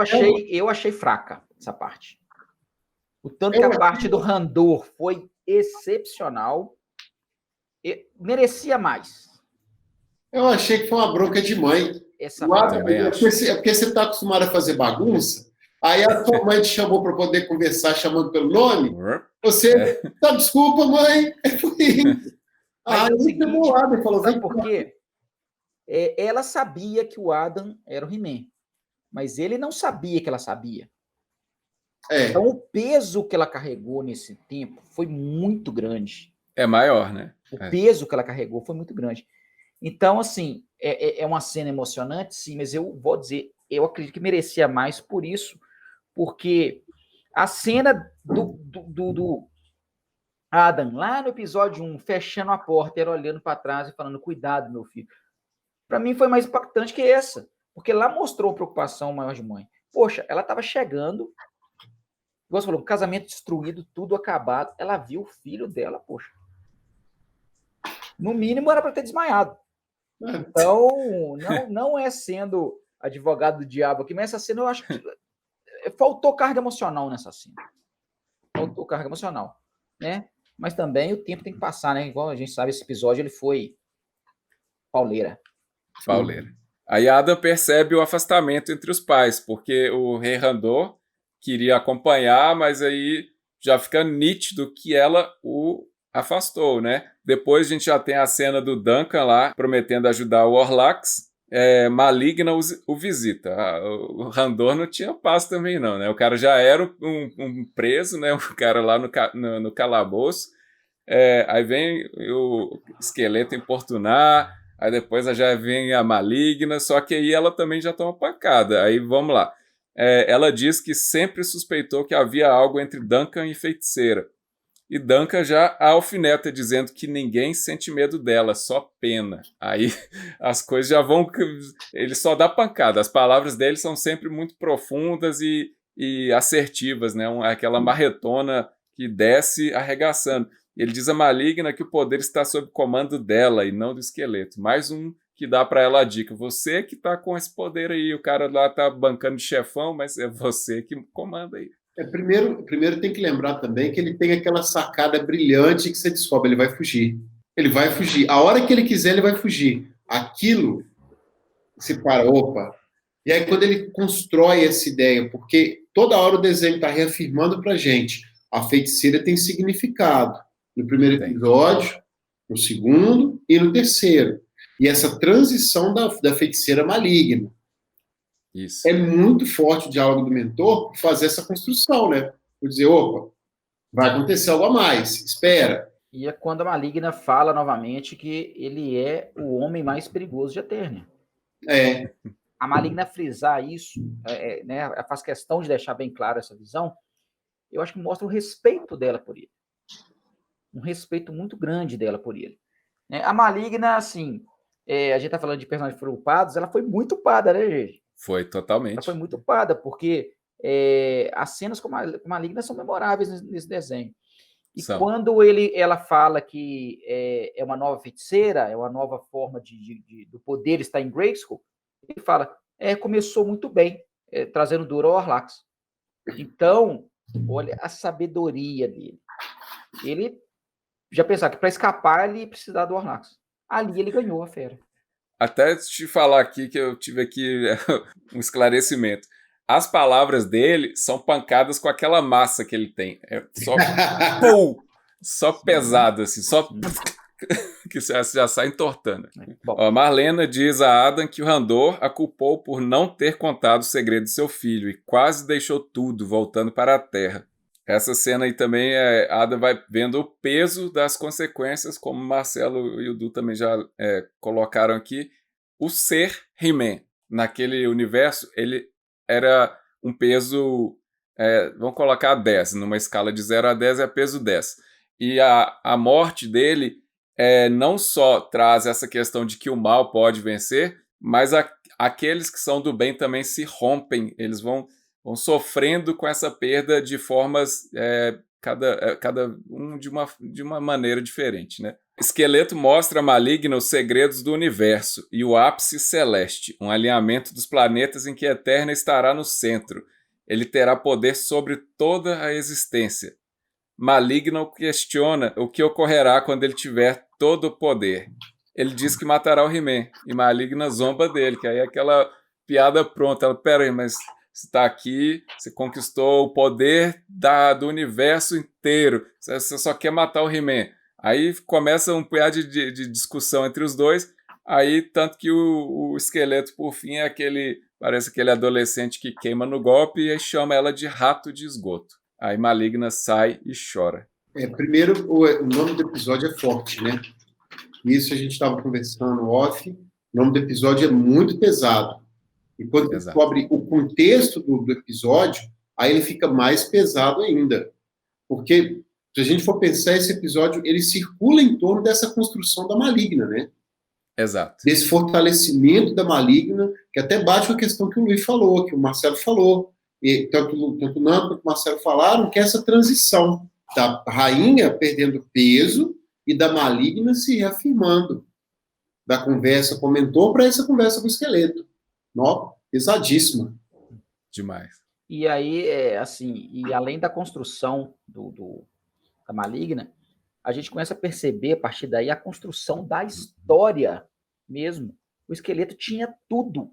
achei fraca essa parte. O tanto que a parte do Randor foi excepcional, merecia mais. Eu achei que foi uma bronca de mãe. Porque você está acostumado a fazer bagunça, aí a sua mãe te chamou para poder conversar, chamando pelo nome, você, desculpa, mãe, foi isso. Sabe por quê? Ela sabia que o Adam era o He-Man, mas ele não sabia que ela sabia. Então, o peso que ela carregou nesse tempo foi muito grande. É maior, né? O peso que ela carregou foi muito grande. Então, assim, é uma cena emocionante, sim, mas eu vou dizer, eu acredito que merecia mais por isso, porque a cena do Adam, lá no episódio 1, fechando a porta, ele olhando para trás e falando, cuidado, meu filho. Para mim foi mais impactante que essa, porque lá mostrou uma preocupação maior de mãe. Poxa, ela estava chegando, igual você falou, um casamento destruído, tudo acabado, ela viu o filho dela, poxa. No mínimo era para ter desmaiado. Então, não é sendo advogado do diabo aqui, mas essa cena eu acho que faltou carga emocional nessa cena. Faltou carga emocional, né? Mas também o tempo tem que passar, né? Igual a gente sabe, esse episódio ele foi pauleira. Aí Adam percebe o afastamento entre os pais, porque o rei Randor queria acompanhar, mas aí já fica nítido que ela o afastou, né? Depois a gente já tem a cena do Duncan lá, prometendo ajudar o Orlax. Maligna o visita. O Randor não tinha paz também não, né? O cara já era um preso, né? O cara lá no calabouço. Aí vem o esqueleto importunar, aí depois já vem a Maligna, só que aí ela também já toma pancada. Aí vamos lá. Ela diz que sempre suspeitou que havia algo entre Duncan e Feiticeira. E Duncan já a alfineta, dizendo que ninguém sente medo dela, só pena. Aí as coisas já vão... Ele só dá pancada. As palavras dele são sempre muito profundas e assertivas, né? Aquela marretona que desce arregaçando. Ele diz a Maligna que o poder está sob comando dela e não do esqueleto. Mais um que dá para ela a dica. Você que está com esse poder aí. O cara lá está bancando de chefão, mas é você que comanda aí. Primeiro tem que lembrar também que ele tem aquela sacada brilhante que você descobre, ele vai fugir. Ele vai fugir. A hora que ele quiser, ele vai fugir. Aquilo se para, opa. E aí quando ele constrói essa ideia, porque toda hora o desenho está reafirmando pra gente, a feiticeira tem significado. No primeiro episódio, no segundo e no terceiro. E essa transição da feiticeira maligna. Isso. É muito forte o diálogo do mentor por fazer essa construção, né? Por dizer, opa, vai acontecer algo a mais, espera. E é quando a Maligna fala novamente que ele é o homem mais perigoso de Eternia. A Maligna frisar isso, né, faz questão de deixar bem claro essa visão, eu acho que mostra o respeito dela por ele. Um respeito muito grande dela por ele. A Maligna, assim, a gente tá falando de personagens upados, ela foi muito upada, né, gente? Foi, totalmente. Ela foi muito upada, porque as cenas com a Maligna são memoráveis nesse desenho. E quando ela fala que é uma nova feiticeira, é uma nova forma do poder estar em Grayskull, ele fala, começou muito bem, trazendo dor ao Orlax. Então, olha a sabedoria dele. Ele já pensava que para escapar ele precisava do Orlax. Ali ele ganhou a fera. Até te falar aqui que eu tive aqui um esclarecimento. As palavras dele são pancadas com aquela massa que ele tem. Só pum, só pesado, assim, só que já sai entortando. A Marlena diz a Adam que o Randor a culpou por não ter contado o segredo de seu filho e quase deixou tudo, voltando para a Terra. Essa cena aí também, Adam vai vendo o peso das consequências, como o Marcelo e o Du também já colocaram aqui. O ser He-Man, naquele universo, ele era um peso, vamos colocar 10, numa escala de 0 a 10 é peso 10. E a morte dele não só traz essa questão de que o mal pode vencer, mas aqueles que são do bem também se rompem, eles vão sofrendo com essa perda de formas, cada um de uma maneira diferente, né? Esqueleto mostra a Maligna os segredos do universo e o ápice celeste, um alinhamento dos planetas em que a Eternia estará no centro. Ele terá poder sobre toda a existência. Maligna o questiona o que ocorrerá quando ele tiver todo o poder. Ele diz que matará o He-Man, e Maligna zomba dele, que aí é aquela piada pronta. Ela, pera aí, mas você está aqui, você conquistou o poder do universo inteiro, você só quer matar o He-Man. Aí começa um punhado de discussão entre os dois, aí tanto que o esqueleto, por fim, parece aquele adolescente que queima no golpe e chama ela de rato de esgoto. Aí Maligna sai e chora. Primeiro, o nome do episódio é forte, né? Isso a gente estava conversando off, o nome do episódio é muito pesado. E quando você descobre o contexto do episódio, aí ele fica mais pesado ainda. Porque, se a gente for pensar, esse episódio, ele circula em torno dessa construção da Maligna, né? Exato. Desse fortalecimento da Maligna, que até bate com a questão que o Luiz falou, que o Marcelo falou. E tanto o Nando quanto o Marcelo falaram, que é essa transição da rainha perdendo peso e da Maligna se reafirmando. Da conversa com o mentor para essa conversa com o esqueleto. Pesadíssima. Demais. E aí, assim, e além da construção da Maligna, a gente começa a perceber, a partir daí, a construção da história mesmo. O Esqueleto tinha tudo.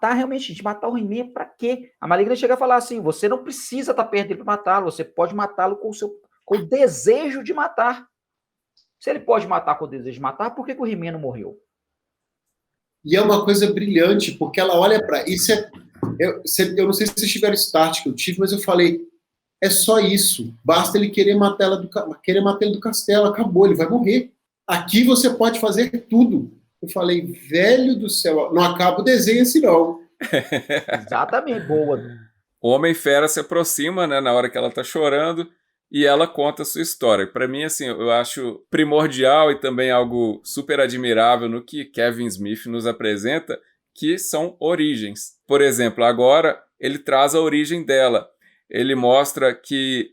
Realmente, de matar o He-Man pra quê? A Maligna chega a falar assim, você não precisa estar perto dele para matá-lo, você pode matá-lo com o desejo de matar. Se ele pode matar com o desejo de matar, por que o He-Man não morreu? E é uma coisa brilhante, porque ela olha para isso. Eu não sei se vocês tiveram start que eu tive, mas eu falei, é só isso. Basta ele querer matar ele do castelo, acabou, ele vai morrer. Aqui você pode fazer tudo. Eu falei, velho do céu, não acaba o desenho assim, não. Exatamente, boa. O Homem-Fera se aproxima, né, na hora que ela tá chorando, e ela conta a sua história. Para mim, assim, eu acho primordial e também algo super admirável no que Kevin Smith nos apresenta, que são origens. Por exemplo, agora ele traz a origem dela. Ele mostra que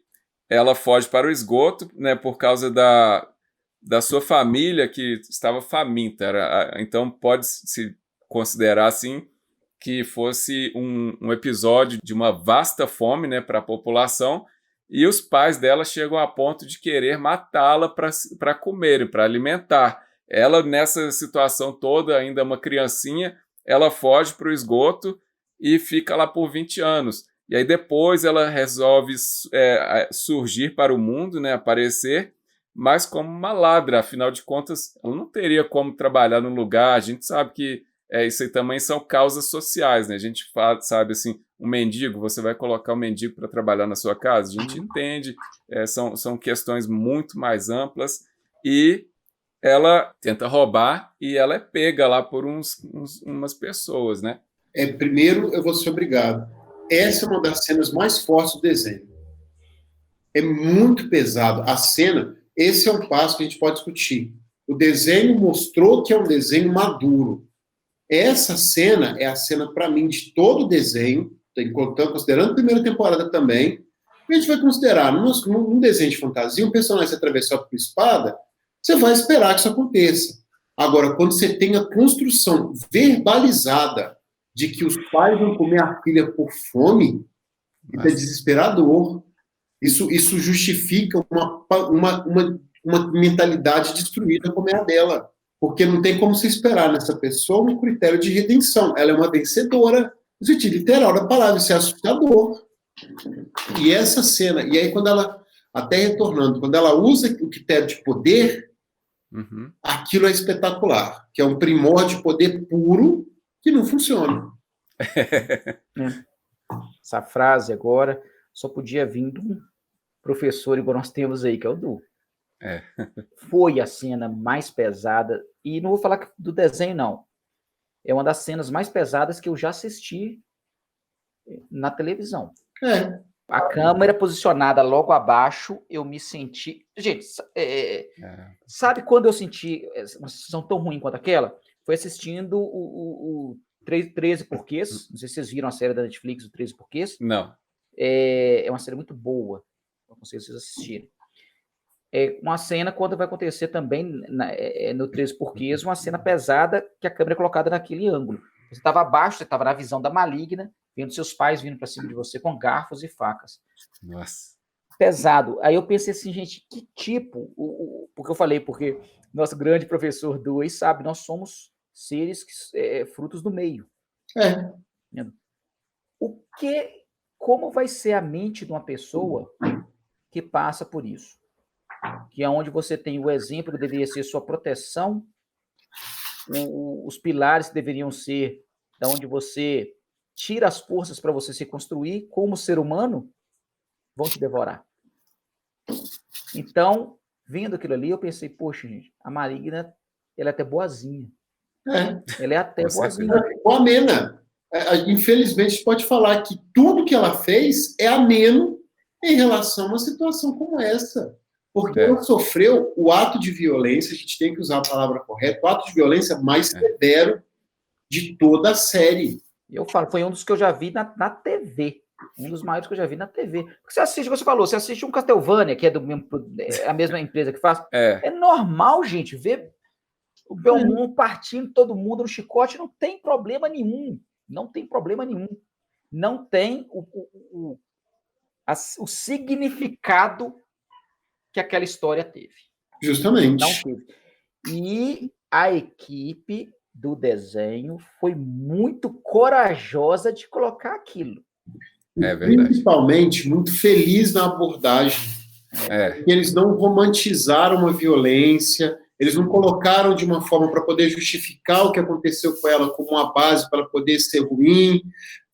ela foge para o esgoto, né, por causa da sua família que estava faminta. Então pode-se considerar assim que fosse um episódio de uma vasta fome, né, para a população, e os pais dela chegam a ponto de querer matá-la para comer, para alimentar. Ela, nessa situação toda, ainda uma criancinha, ela foge para o esgoto e fica lá por 20 anos. E aí depois ela resolve surgir para o mundo, né, aparecer, mas como uma ladra. Afinal de contas, ela não teria como trabalhar no lugar. A gente sabe que isso aí também são causas sociais, né? A gente sabe assim, um mendigo, você vai colocar um mendigo para trabalhar na sua casa? A gente entende, são questões muito mais amplas, e ela tenta roubar e ela é pega lá por umas pessoas, né? Primeiro, eu vou ser obrigado. Essa é uma das cenas mais fortes do desenho. É muito pesado. A cena, esse é um passo que a gente pode discutir. O desenho mostrou que é um desenho maduro. Essa cena é a cena, para mim, de todo o desenho, considerando a primeira temporada também. A gente vai considerar, num desenho de fantasia, um personagem se atravessar por espada, você vai esperar que isso aconteça. Agora, quando você tem a construção verbalizada de que os pais vão comer a filha por fome, isso é desesperador. Isso justifica uma mentalidade destruída como é a dela. Porque não tem como se esperar nessa pessoa um critério de redenção. Ela é uma vencedora, no sentido literal da palavra, isso é assustador. E essa cena, e aí quando ela, até retornando, quando ela usa o critério de poder, aquilo é espetacular, que é um primor de poder puro que não funciona. Essa frase agora só podia vir de um professor igual nós temos aí, que é o Du. Foi a cena mais pesada, e não vou falar do desenho, não. É uma das cenas mais pesadas que eu já assisti na televisão. A câmera posicionada logo abaixo, eu me senti... Gente, sabe quando eu senti uma sensação tão ruim quanto aquela? Foi assistindo o 13 Porquês. Não sei se vocês viram a série da Netflix, o 13 Porquês. Não. É uma série muito boa. Não sei se vocês assistiram. É uma cena quando vai acontecer também no 13 Porquês, uma cena pesada que a câmera é colocada naquele ângulo. Você estava abaixo, você estava na visão da Maligna, vendo seus pais vindo para cima de você com garfos e facas. Nossa. Pesado. Aí eu pensei assim, gente, que tipo... Porque eu falei, porque nosso grande professor Du sabe, nós somos seres frutos do meio. Como vai ser a mente de uma pessoa que passa por isso? Que é onde você tem o exemplo que deveria ser sua proteção, os pilares que deveriam ser da onde você tira as forças para você se construir como ser humano, vão te devorar. Então, vendo aquilo ali, eu pensei, poxa, gente, a Maligna, ela é até boazinha. Ela é até boazinha. O amena. Infelizmente, a gente pode falar que tudo que ela fez é ameno em relação a uma situação como essa. Porque ela sofreu o ato de violência, a gente tem que usar a palavra correta, o ato de violência mais severo de toda a série. Eu falo, foi um dos que eu já vi na TV. Um dos maiores que eu já vi na TV. Porque você assiste, como você falou, você assiste um Castlevania, que é a mesma empresa que faz. É normal, gente, ver o Belmont partindo todo mundo no chicote, não tem problema nenhum. Não tem problema nenhum. Não tem o significado que aquela história teve. Justamente. Não teve. E a equipe do desenho foi muito corajosa de colocar aquilo. É verdade. Principalmente muito feliz na abordagem. Eles não romantizaram a violência, eles não colocaram de uma forma para poder justificar o que aconteceu com ela como uma base para poder ser ruim.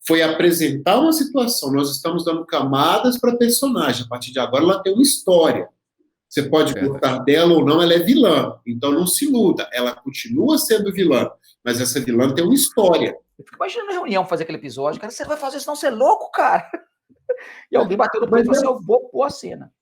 Foi apresentar uma situação. Nós estamos dando camadas para a personagem. A partir de agora, ela tem uma história. Você pode gostar dela ou não, ela é vilã. Então, não se iluda. Ela continua sendo vilã, mas essa vilã tem uma história. Eu fico imaginando na reunião fazer aquele episódio. Cara, você vai fazer isso, não, você é louco, cara? E alguém bateu no peito e falou assim, eu vou pôr a cena.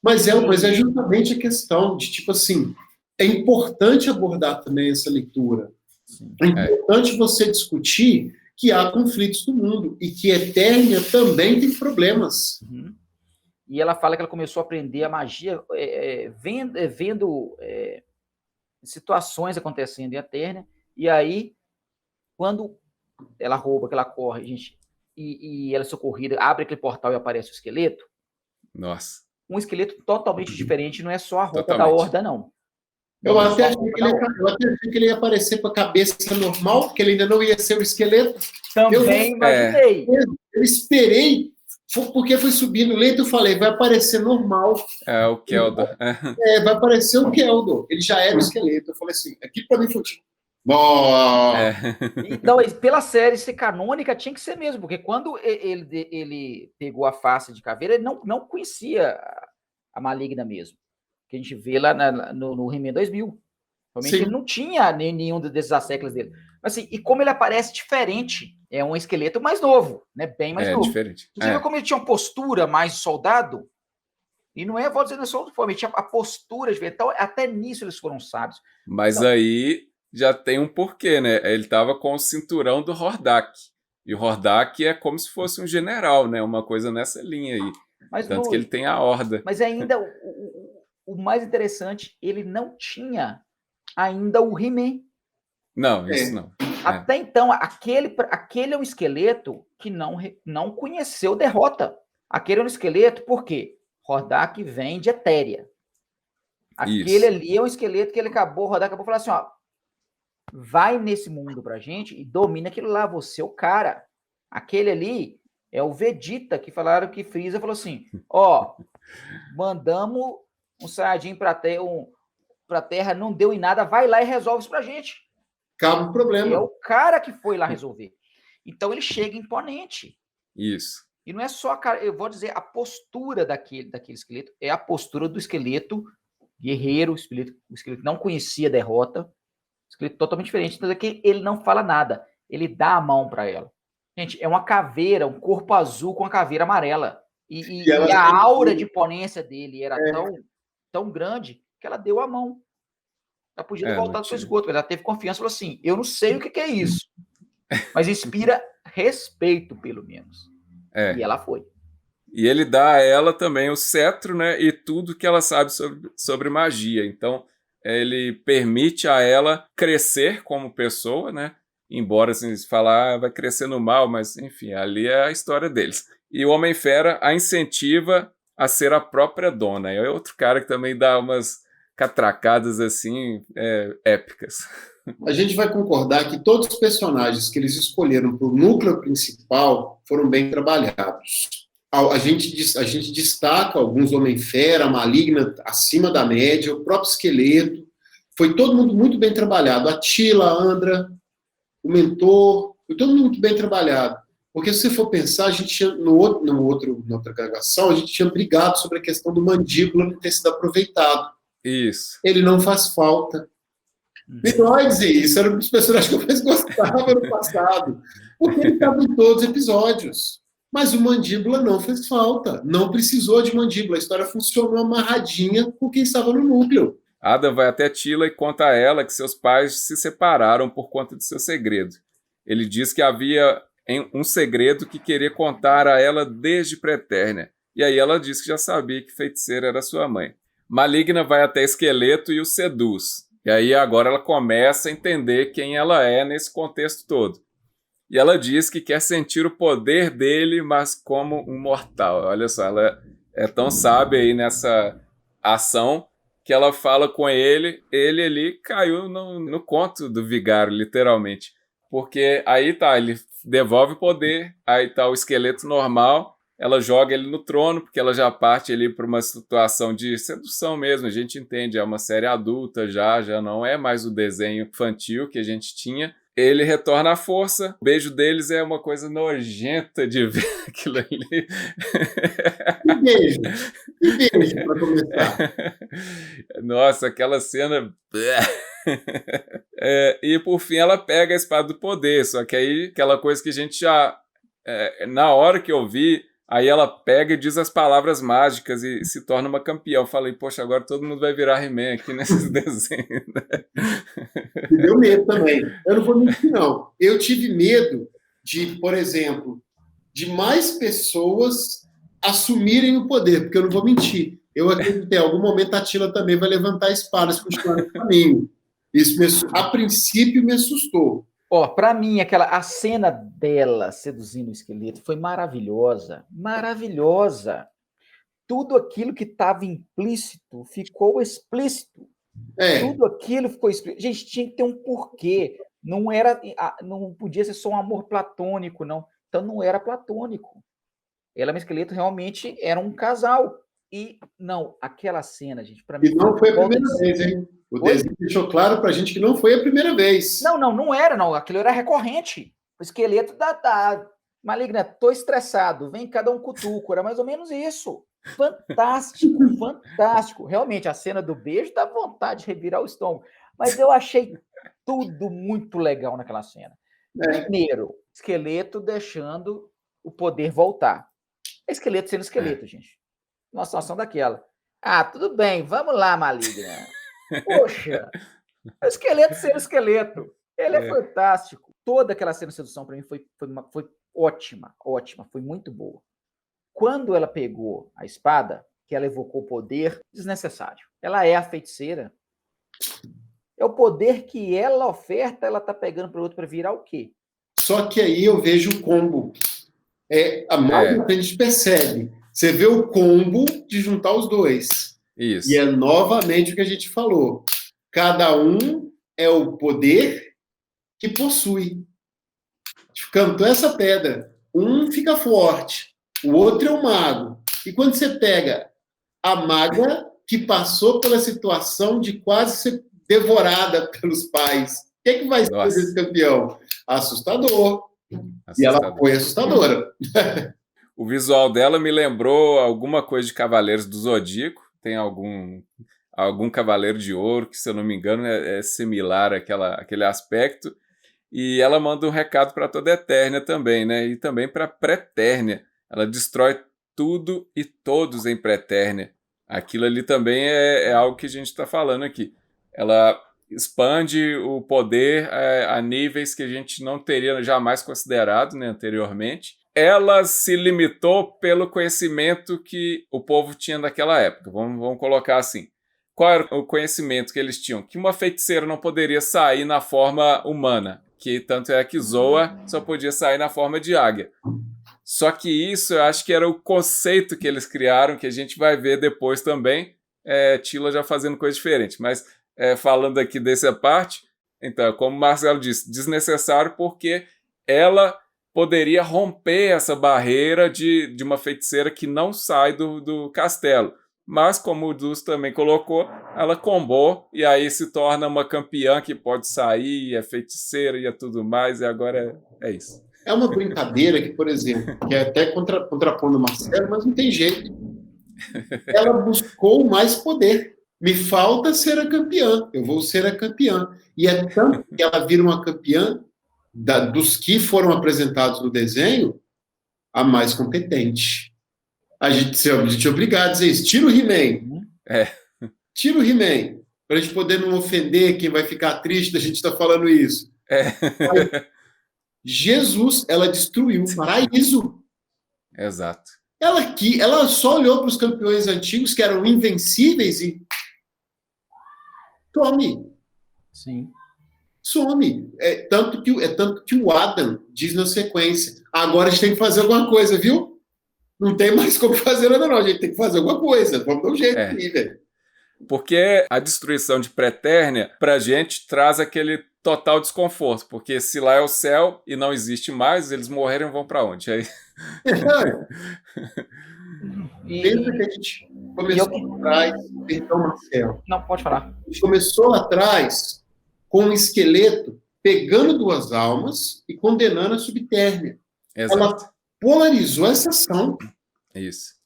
Mas é justamente a questão de, tipo assim, é importante abordar também essa leitura. Sim. É importante você discutir que há conflitos no mundo e que Eternia também tem problemas. Uhum. E ela fala que ela começou a aprender a magia vendo situações acontecendo em Eternia, e aí, quando ela rouba, que ela corre, gente, e ela é socorrida, abre aquele portal e aparece o esqueleto. Nossa. Um esqueleto totalmente diferente, não é só a roupa da Horda, não. Eu até achei que ele ia aparecer com a cabeça normal, que ele ainda não ia ser o esqueleto. Também imaginei. Eu esperei, porque foi subindo lento, eu falei, vai aparecer normal. É, o Keldor. Vai aparecer o Keldor. Ele já era o esqueleto. Eu falei assim, aqui pra mim foi tipo... Então, pela série ser canônica, tinha que ser mesmo, porque quando ele pegou a face de caveira, ele não conhecia a Maligna mesmo, que a gente vê lá no He-Man 2000. Realmente ele não tinha nenhum desses asseclas dele. Mas, assim, e como ele aparece diferente, é um esqueleto mais novo, né? Bem mais novo. Diferente. Você viu como ele tinha uma postura mais soldado? E não é, vou dizer, não é só de forma, ele tinha a postura de ver. Então, até nisso eles foram sábios. Mas então, aí já tem um porquê, né? Ele estava com o cinturão do Hordak. E o Hordak é como se fosse um general, né? Uma coisa nessa linha aí. Mas tanto que ele tem a horda. Mas ainda, o mais interessante, ele não tinha ainda o He-Man. Não, isso não. Até então, aquele é um esqueleto que não conheceu derrota. Aquele é um esqueleto, por quê? Hordak vem de Etéria. Aquele ali é um esqueleto que Hordak acabou falando assim, ó, vai nesse mundo pra gente e domina aquilo lá, você é o cara. Aquele ali é o Vegeta, que falaram que Freeza falou assim, ó, mandamos um Saiyajin pra Terra, não deu em nada, vai lá e resolve isso pra gente. Acaba o problema. É o cara que foi lá resolver. Então ele chega imponente. Isso. E não é só, eu vou dizer, a postura daquele esqueleto, é a postura do esqueleto guerreiro, o esqueleto não conhecia a derrota, esqueleto totalmente diferente. Então aqui ele não fala nada, ele dá a mão para ela. Gente, é uma caveira, um corpo azul com a caveira amarela. E a aura de imponência dele era tão grande que ela deu a mão. Ela podia ter voltado para o esgoto, mas ela teve confiança e falou assim, eu não sei o que é isso, mas inspira respeito, pelo menos. E ela foi. E ele dá a ela também o cetro, né, e tudo que ela sabe sobre magia. Então, ele permite a ela crescer como pessoa, né, embora assim, falar vai crescer no mal, mas enfim, ali é a história deles. E o Homem-Fera a incentiva a ser a própria dona. É outro cara que também dá umas catracadas assim, épicas. A gente vai concordar que todos os personagens que eles escolheram para o núcleo principal foram bem trabalhados. A gente destaca alguns Homem-Fera, Maligna, acima da média, o próprio Esqueleto. Foi todo mundo muito bem trabalhado. A Tila, a Andra, o Mentor, foi todo mundo muito bem trabalhado. Porque se você for pensar, a gente tinha, na outra gravação, a gente tinha brigado sobre a questão do Mandíbula não ter sido aproveitado. Isso. Ele não faz falta. Não vai dizer isso, era um dos personagens que eu mais gostava no passado. Porque ele estava em todos os episódios. Mas o Mandíbula não fez falta. Não precisou de Mandíbula. A história funcionou amarradinha com quem estava no núcleo. Adam vai até Tila e conta a ela que seus pais se separaram por conta de seu segredo. Ele diz que havia um segredo que queria contar a ela desde pré-Eternia. E aí ela diz que já sabia que Feiticeira era sua mãe. Maligna vai até Esqueleto e o seduz. E aí agora ela começa a entender quem ela é nesse contexto todo. e ela diz que quer sentir o poder dele, mas como um mortal. Olha só, ela é tão sábia aí nessa ação que ela fala com ele ali caiu no conto do vigário, literalmente. Porque aí tá, ele devolve o poder, aí tá o esqueleto normal, ela joga ele no trono, porque ela já parte ali para uma situação de sedução mesmo, a gente entende, é uma série adulta já não é mais o desenho infantil que a gente tinha. Ele retorna à força, o beijo deles é uma coisa nojenta de ver aquilo ali. Que beijo para começar. Nossa, aquela cena... e por fim ela pega a espada do poder, só que aí aquela coisa que a gente já... na hora que eu vi, aí ela pega e diz as palavras mágicas e se torna uma campeã. Eu falei, poxa, agora todo mundo vai virar He-Man aqui nesses desenhos. Me deu medo também. Eu não vou mentir, não. Eu tive medo de, por exemplo, de mais pessoas assumirem o poder, porque eu não vou mentir. Eu acreditei, em algum momento a Tila também vai levantar a espada e continuar no caminho. Isso, a princípio, me assustou. Para mim, a cena dela seduzindo o esqueleto foi maravilhosa. Maravilhosa. Tudo aquilo que estava implícito ficou explícito. Tudo aquilo ficou explícito. Gente, tinha que ter um porquê. Não podia ser só um amor platônico, não. Então não era platônico. Ela e o esqueleto realmente eram um casal. E não, aquela cena, gente, para mim... E não foi a primeira vez, hein? O desenho deixou claro pra gente que não foi a primeira vez. Não era, não. Aquilo era recorrente. O esqueleto da maligna, tô estressado, vem cada um cutuco. Era mais ou menos isso. Fantástico, fantástico. Realmente, a cena do beijo dá vontade de revirar o estômago. Mas eu achei tudo muito legal naquela cena. Primeiro, esqueleto deixando o poder voltar. Esqueleto sendo esqueleto, gente. Uma situação daquela. Tudo bem, vamos lá, maligna. Poxa, o esqueleto sendo esqueleto. Ele é fantástico. Toda aquela cena de sedução para mim foi ótima, foi muito boa. Quando ela pegou a espada, que ela evocou o poder, desnecessário. Ela é a feiticeira. É o poder que ela oferta, ela tá pegando para o outro para virar o quê? Só que aí eu vejo o combo. A mais a gente percebe. Você vê o combo de juntar os dois. Isso. E é novamente o que a gente falou. Cada um é o poder que possui. Cantou essa pedra. Um fica forte, o outro é o mago. E quando você pega a maga que passou pela situação de quase ser devorada pelos pais, o que vai ser desse campeão? Assustador. E ela foi assustadora. O visual dela me lembrou alguma coisa de Cavaleiros do Zodíaco. Tem algum Cavaleiro de Ouro, que, se eu não me engano, é similar àquele aspecto. E ela manda um recado para toda a Eternia também, né? E também para a Pretérnia. Ela destrói tudo e todos em Pretérnia. Aquilo ali também é algo que a gente está falando aqui. Ela expande o poder a níveis que a gente não teria jamais considerado, né, anteriormente. Ela se limitou pelo conhecimento que o povo tinha naquela época. Vamos colocar assim. Qual era o conhecimento que eles tinham? Que uma feiticeira não poderia sair na forma humana, que tanto é que Zoa só podia sair na forma de águia. Só que isso eu acho que era o conceito que eles criaram, que a gente vai ver depois também, Tila já fazendo coisa diferente. Mas falando aqui dessa parte, então, como o Marcelo disse, desnecessário porque ela poderia romper essa barreira de uma feiticeira que não sai do castelo. Mas, como o Dus também colocou, ela combou e aí se torna uma campeã que pode sair, é feiticeira e é tudo mais, e agora é isso. É uma brincadeira que, por exemplo, que é até contrapondo o Marcelo, mas não tem jeito. Ela buscou mais poder. Me falta ser a campeã, eu vou ser a campeã. E é tanto que ela vira uma campeã dos que foram apresentados no desenho, a mais competente. A gente é obrigado a dizer isso. Tira o He-Man. Tira o He-Man. Para a gente poder não ofender quem vai ficar triste da gente estar falando isso. Jesus, ela destruiu o paraíso. Exato. Ela só olhou para os campeões antigos que eram invencíveis e... Tome. Sim. some. Tanto que o Adam diz na sequência, agora a gente tem que fazer alguma coisa, viu? Não tem mais como fazer nada, não. A gente tem que fazer alguma coisa. Vamos dar um jeito aí, velho. Porque a destruição de Pretérnia, pra gente, traz aquele total desconforto. Porque se lá é o céu e não existe mais, eles morreram e vão pra onde? Aí... Lembra que a gente começou lá atrás, perdão, Marcelo. Não, pode falar. A gente começou lá atrás com um esqueleto pegando 2 almas e condenando a subtérmia. Exato. Ela polarizou essa ação. Isso.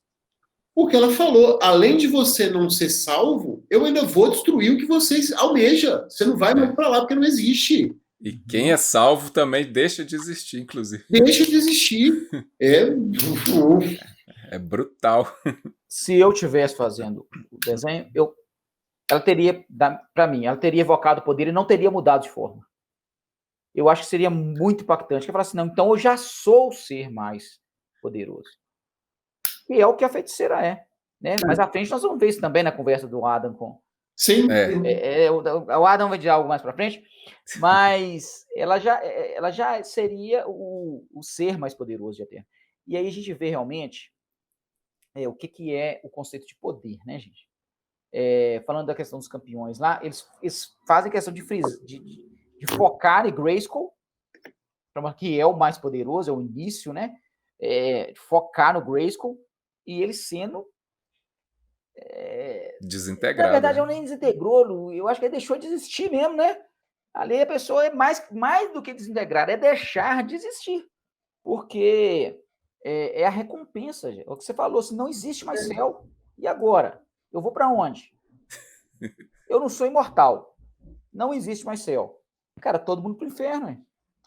Porque ela falou, além de você não ser salvo, eu ainda vou destruir o que você almeja. Você não vai mais para lá porque não existe. E quem é salvo também deixa de existir, inclusive. Deixa de existir. É brutal. Se eu estivesse fazendo o desenho, ela teria, para mim, ela teria evocado o poder e não teria mudado de forma. Eu acho que seria muito impactante. Eu falar assim, não, então eu já sou o ser mais poderoso. E é o que a feiticeira é. Né? Mais à frente nós vamos ver isso também na conversa do Adam com... Sim. O Adam vai dizer algo mais para frente, mas ela já seria o ser mais poderoso de Aterna. E aí a gente vê realmente o que é o conceito de poder, né, gente? Falando da questão dos campeões lá, eles fazem questão de focar em Grayskull, que é o mais poderoso, é o início, né? Focar no Grayskull, e ele sendo desintegrado. Na verdade, ele nem desintegrou, eu acho que ele deixou de existir mesmo, né? Ali a pessoa é mais do que desintegrar, é deixar de existir. Porque é a recompensa, é o que você falou, se não existe mais céu, e agora? Eu vou para onde? Eu não sou imortal, não existe mais céu. Cara, todo mundo pro inferno, hein?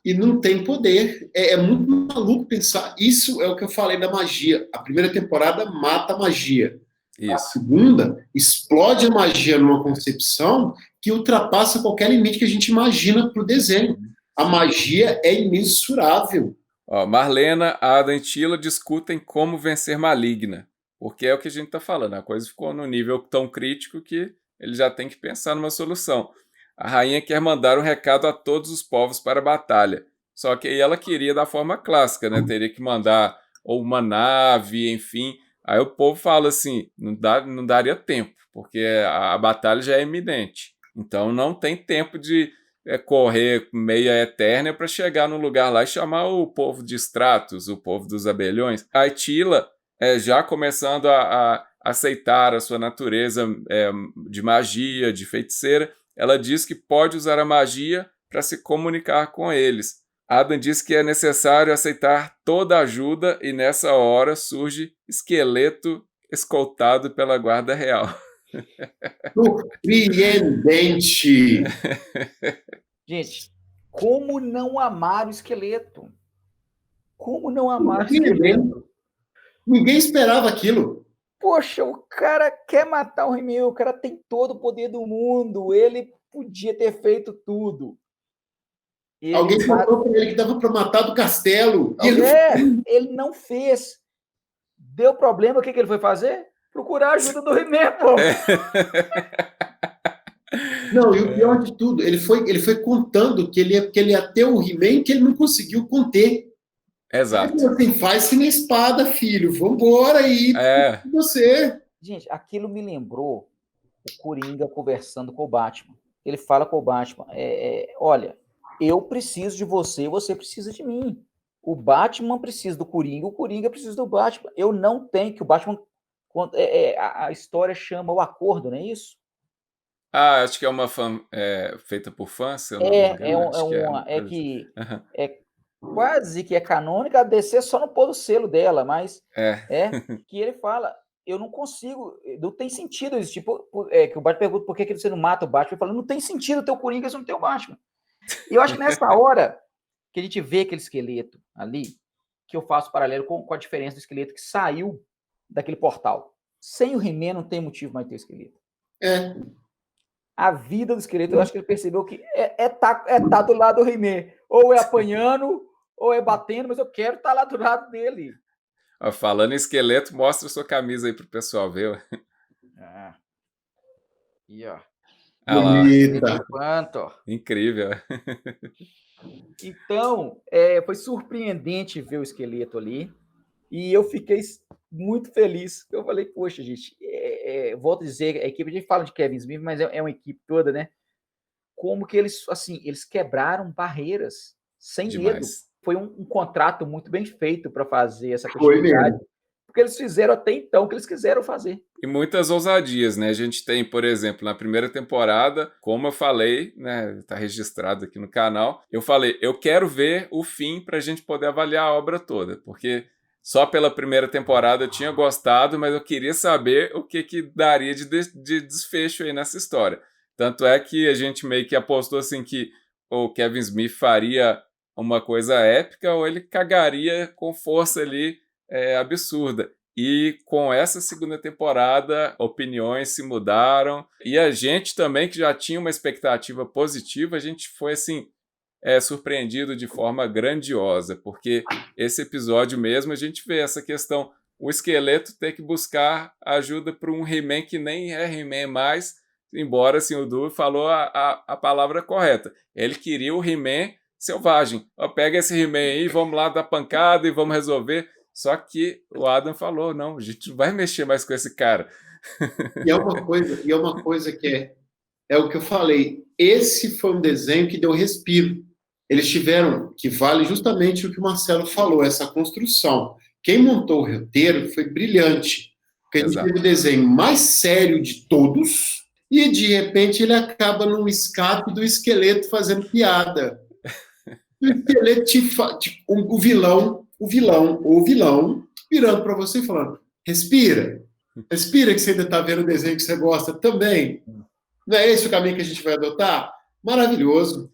E não tem poder. É muito maluco pensar. Isso é o que eu falei da magia. A primeira temporada mata a magia. Isso. A segunda explode a magia numa concepção que ultrapassa qualquer limite que a gente imagina para o desenho. A magia é imensurável. Marlena, Adam e Tila discutem como vencer Maligna. Porque é o que a gente está falando. A coisa ficou no nível tão crítico que ele já tem que pensar numa solução. A rainha quer mandar um recado a todos os povos para a batalha. Só que aí ela queria da forma clássica, né? Teria que mandar ou uma nave, enfim. Aí o povo fala assim, não daria tempo, porque a batalha já é iminente. Então não tem tempo de correr meia eterna para chegar no lugar lá e chamar o povo de Stratos, o povo dos abelhões. A Tila, já começando a aceitar a sua natureza de magia, de feiticeira, ela diz que pode usar a magia para se comunicar com eles. Adam diz que é necessário aceitar toda ajuda e nessa hora surge Esqueleto escoltado pela guarda real. Surpreendente! Gente, como não amar o Esqueleto? Como não amar o Esqueleto? Ninguém esperava aquilo. Poxa, o cara quer matar o He-Man, o cara tem todo o poder do mundo, ele podia ter feito tudo. Alguém falou para ele que dava para matar do castelo. Ele não fez. Deu problema, o que ele foi fazer? Procurar a ajuda do He-Man, pô. Não, e o pior de tudo, ele foi contando que ele ia ter o He-Man que ele não conseguiu conter. Exato. Assim, faz-se na espada, filho. Vambora aí. Você. Gente, aquilo me lembrou o Coringa conversando com o Batman. Ele fala com o Batman, olha, eu preciso de você, você precisa de mim. O Batman precisa do Coringa, o Coringa precisa do Batman. Eu não tenho que o Batman... a história chama o acordo, não é isso? Acho que é uma fã feita por fãs, se eu não me engano. É quase que é canônica, a DC só não pôr o selo dela, mas que ele fala, eu não consigo, não tem sentido isso, tipo, que o Batman pergunta por que você não mata o Batman, ele fala, não tem sentido ter o Coringa se não tem o Batman. E eu acho que nessa hora que a gente vê aquele esqueleto ali, que eu faço paralelo com a diferença do esqueleto que saiu daquele portal. Sem o He-Man não tem motivo mais ter o esqueleto. A vida do esqueleto, eu acho que ele percebeu que tá do lado do He-Man. Ou é apanhando, ou é batendo, mas eu quero estar lá do lado dele. Falando em esqueleto, mostra sua camisa aí pro pessoal ver. E ó. Ah lá, Bonita. Quanto, ó. incrível. Então, foi surpreendente ver o esqueleto ali. E eu fiquei muito feliz. Eu falei, poxa, gente, volto a dizer, a equipe, a gente fala de Kevin Smith, mas é uma equipe toda, né? Como que eles, assim, eles quebraram barreiras sem medo. Demais. Foi um contrato muito bem feito para fazer essa Foi continuidade. mesmo. Porque eles fizeram até então o que eles quiseram fazer. E muitas ousadias, né? A gente tem, por exemplo, na primeira temporada, como eu falei, né? Tá registrado aqui no canal. Eu falei, eu quero ver o fim pra gente poder avaliar a obra toda, porque só pela primeira temporada eu tinha gostado, mas eu queria saber o que daria de desfecho aí nessa história. Tanto é que a gente meio que apostou assim que o Kevin Smith faria uma coisa épica ou ele cagaria com força ali absurda. E com essa segunda temporada, opiniões se mudaram. E a gente também, que já tinha uma expectativa positiva, a gente foi assim surpreendido de forma grandiosa, porque esse episódio mesmo a gente vê essa questão, o esqueleto ter que buscar ajuda para um He-Man que nem é He-Man mais, embora assim, o Du falou a palavra correta. Ele queria o He-Man selvagem. Ó, pega esse He-Man aí, vamos lá dar pancada e vamos resolver. Só que o Adam falou, não, a gente não vai mexer mais com esse cara. E é uma coisa que é o que eu falei. Esse foi um desenho que deu respiro. Eles tiveram, que vale justamente o que o Marcelo falou, essa construção. Quem montou o roteiro foi brilhante. Porque a gente teve o desenho mais sério de todos e, de repente, ele acaba num escape do esqueleto fazendo piada. O esqueleto, o vilão, virando para você e falando, respira que você ainda está vendo o desenho que você gosta também. Não é esse o caminho que a gente vai adotar? Maravilhoso.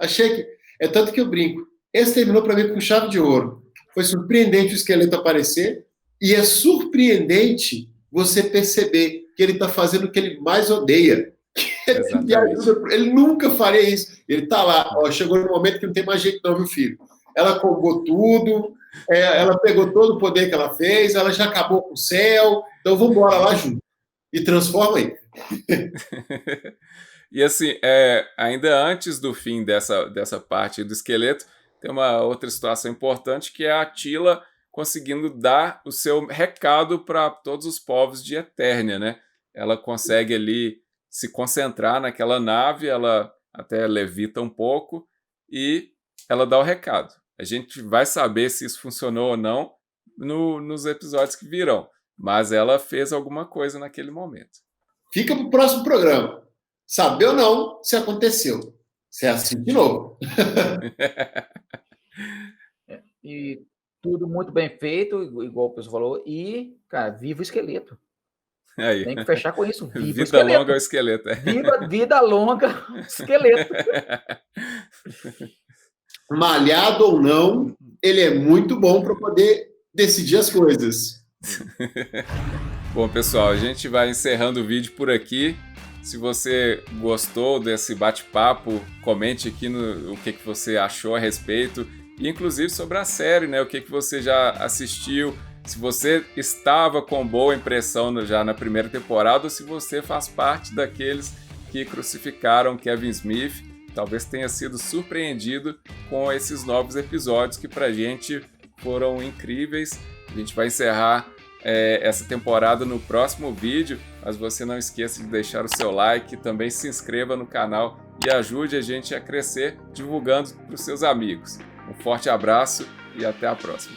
Achei que... É tanto que eu brinco. Esse terminou para mim com chave de ouro. Foi surpreendente o esqueleto aparecer e é surpreendente você perceber que ele está fazendo o que ele mais odeia. Ele nunca faria isso. Ele está lá. Chegou no momento que não tem mais jeito não, meu filho. Ela combou tudo, ela pegou todo o poder que ela fez, ela já acabou com o céu, então vamos embora lá junto. E transforma aí. E assim, ainda antes do fim dessa parte do esqueleto, tem uma outra situação importante, que é a Teela conseguindo dar o seu recado para todos os povos de Eternia, né? Ela consegue ali se concentrar naquela nave, ela até levita um pouco e ela dá o recado. A gente vai saber se isso funcionou ou não nos episódios que virão, mas ela fez alguma coisa naquele momento. Fica para o próximo programa. Saber ou não se aconteceu. Se é assim de novo. E tudo muito bem feito, igual o pessoal falou. E, cara, viva o esqueleto. Aí. Tem que fechar com isso. Viva vida o esqueleto. Longa ao esqueleto. Vida longa ao esqueleto. Malhado ou não, ele é muito bom para poder decidir as coisas. Bom, pessoal, a gente vai encerrando o vídeo por aqui. Se você gostou desse bate-papo, comente aqui o que você achou a respeito. E inclusive sobre a série, né? O que você já assistiu. Se você estava com boa impressão já na primeira temporada ou se você faz parte daqueles que crucificaram Kevin Smith. Talvez tenha sido surpreendido com esses novos episódios que pra gente foram incríveis. A gente vai encerrar essa temporada no próximo vídeo, mas você não esqueça de deixar o seu like, também se inscreva no canal e ajude a gente a crescer divulgando para os seus amigos. Um forte abraço e até a próxima.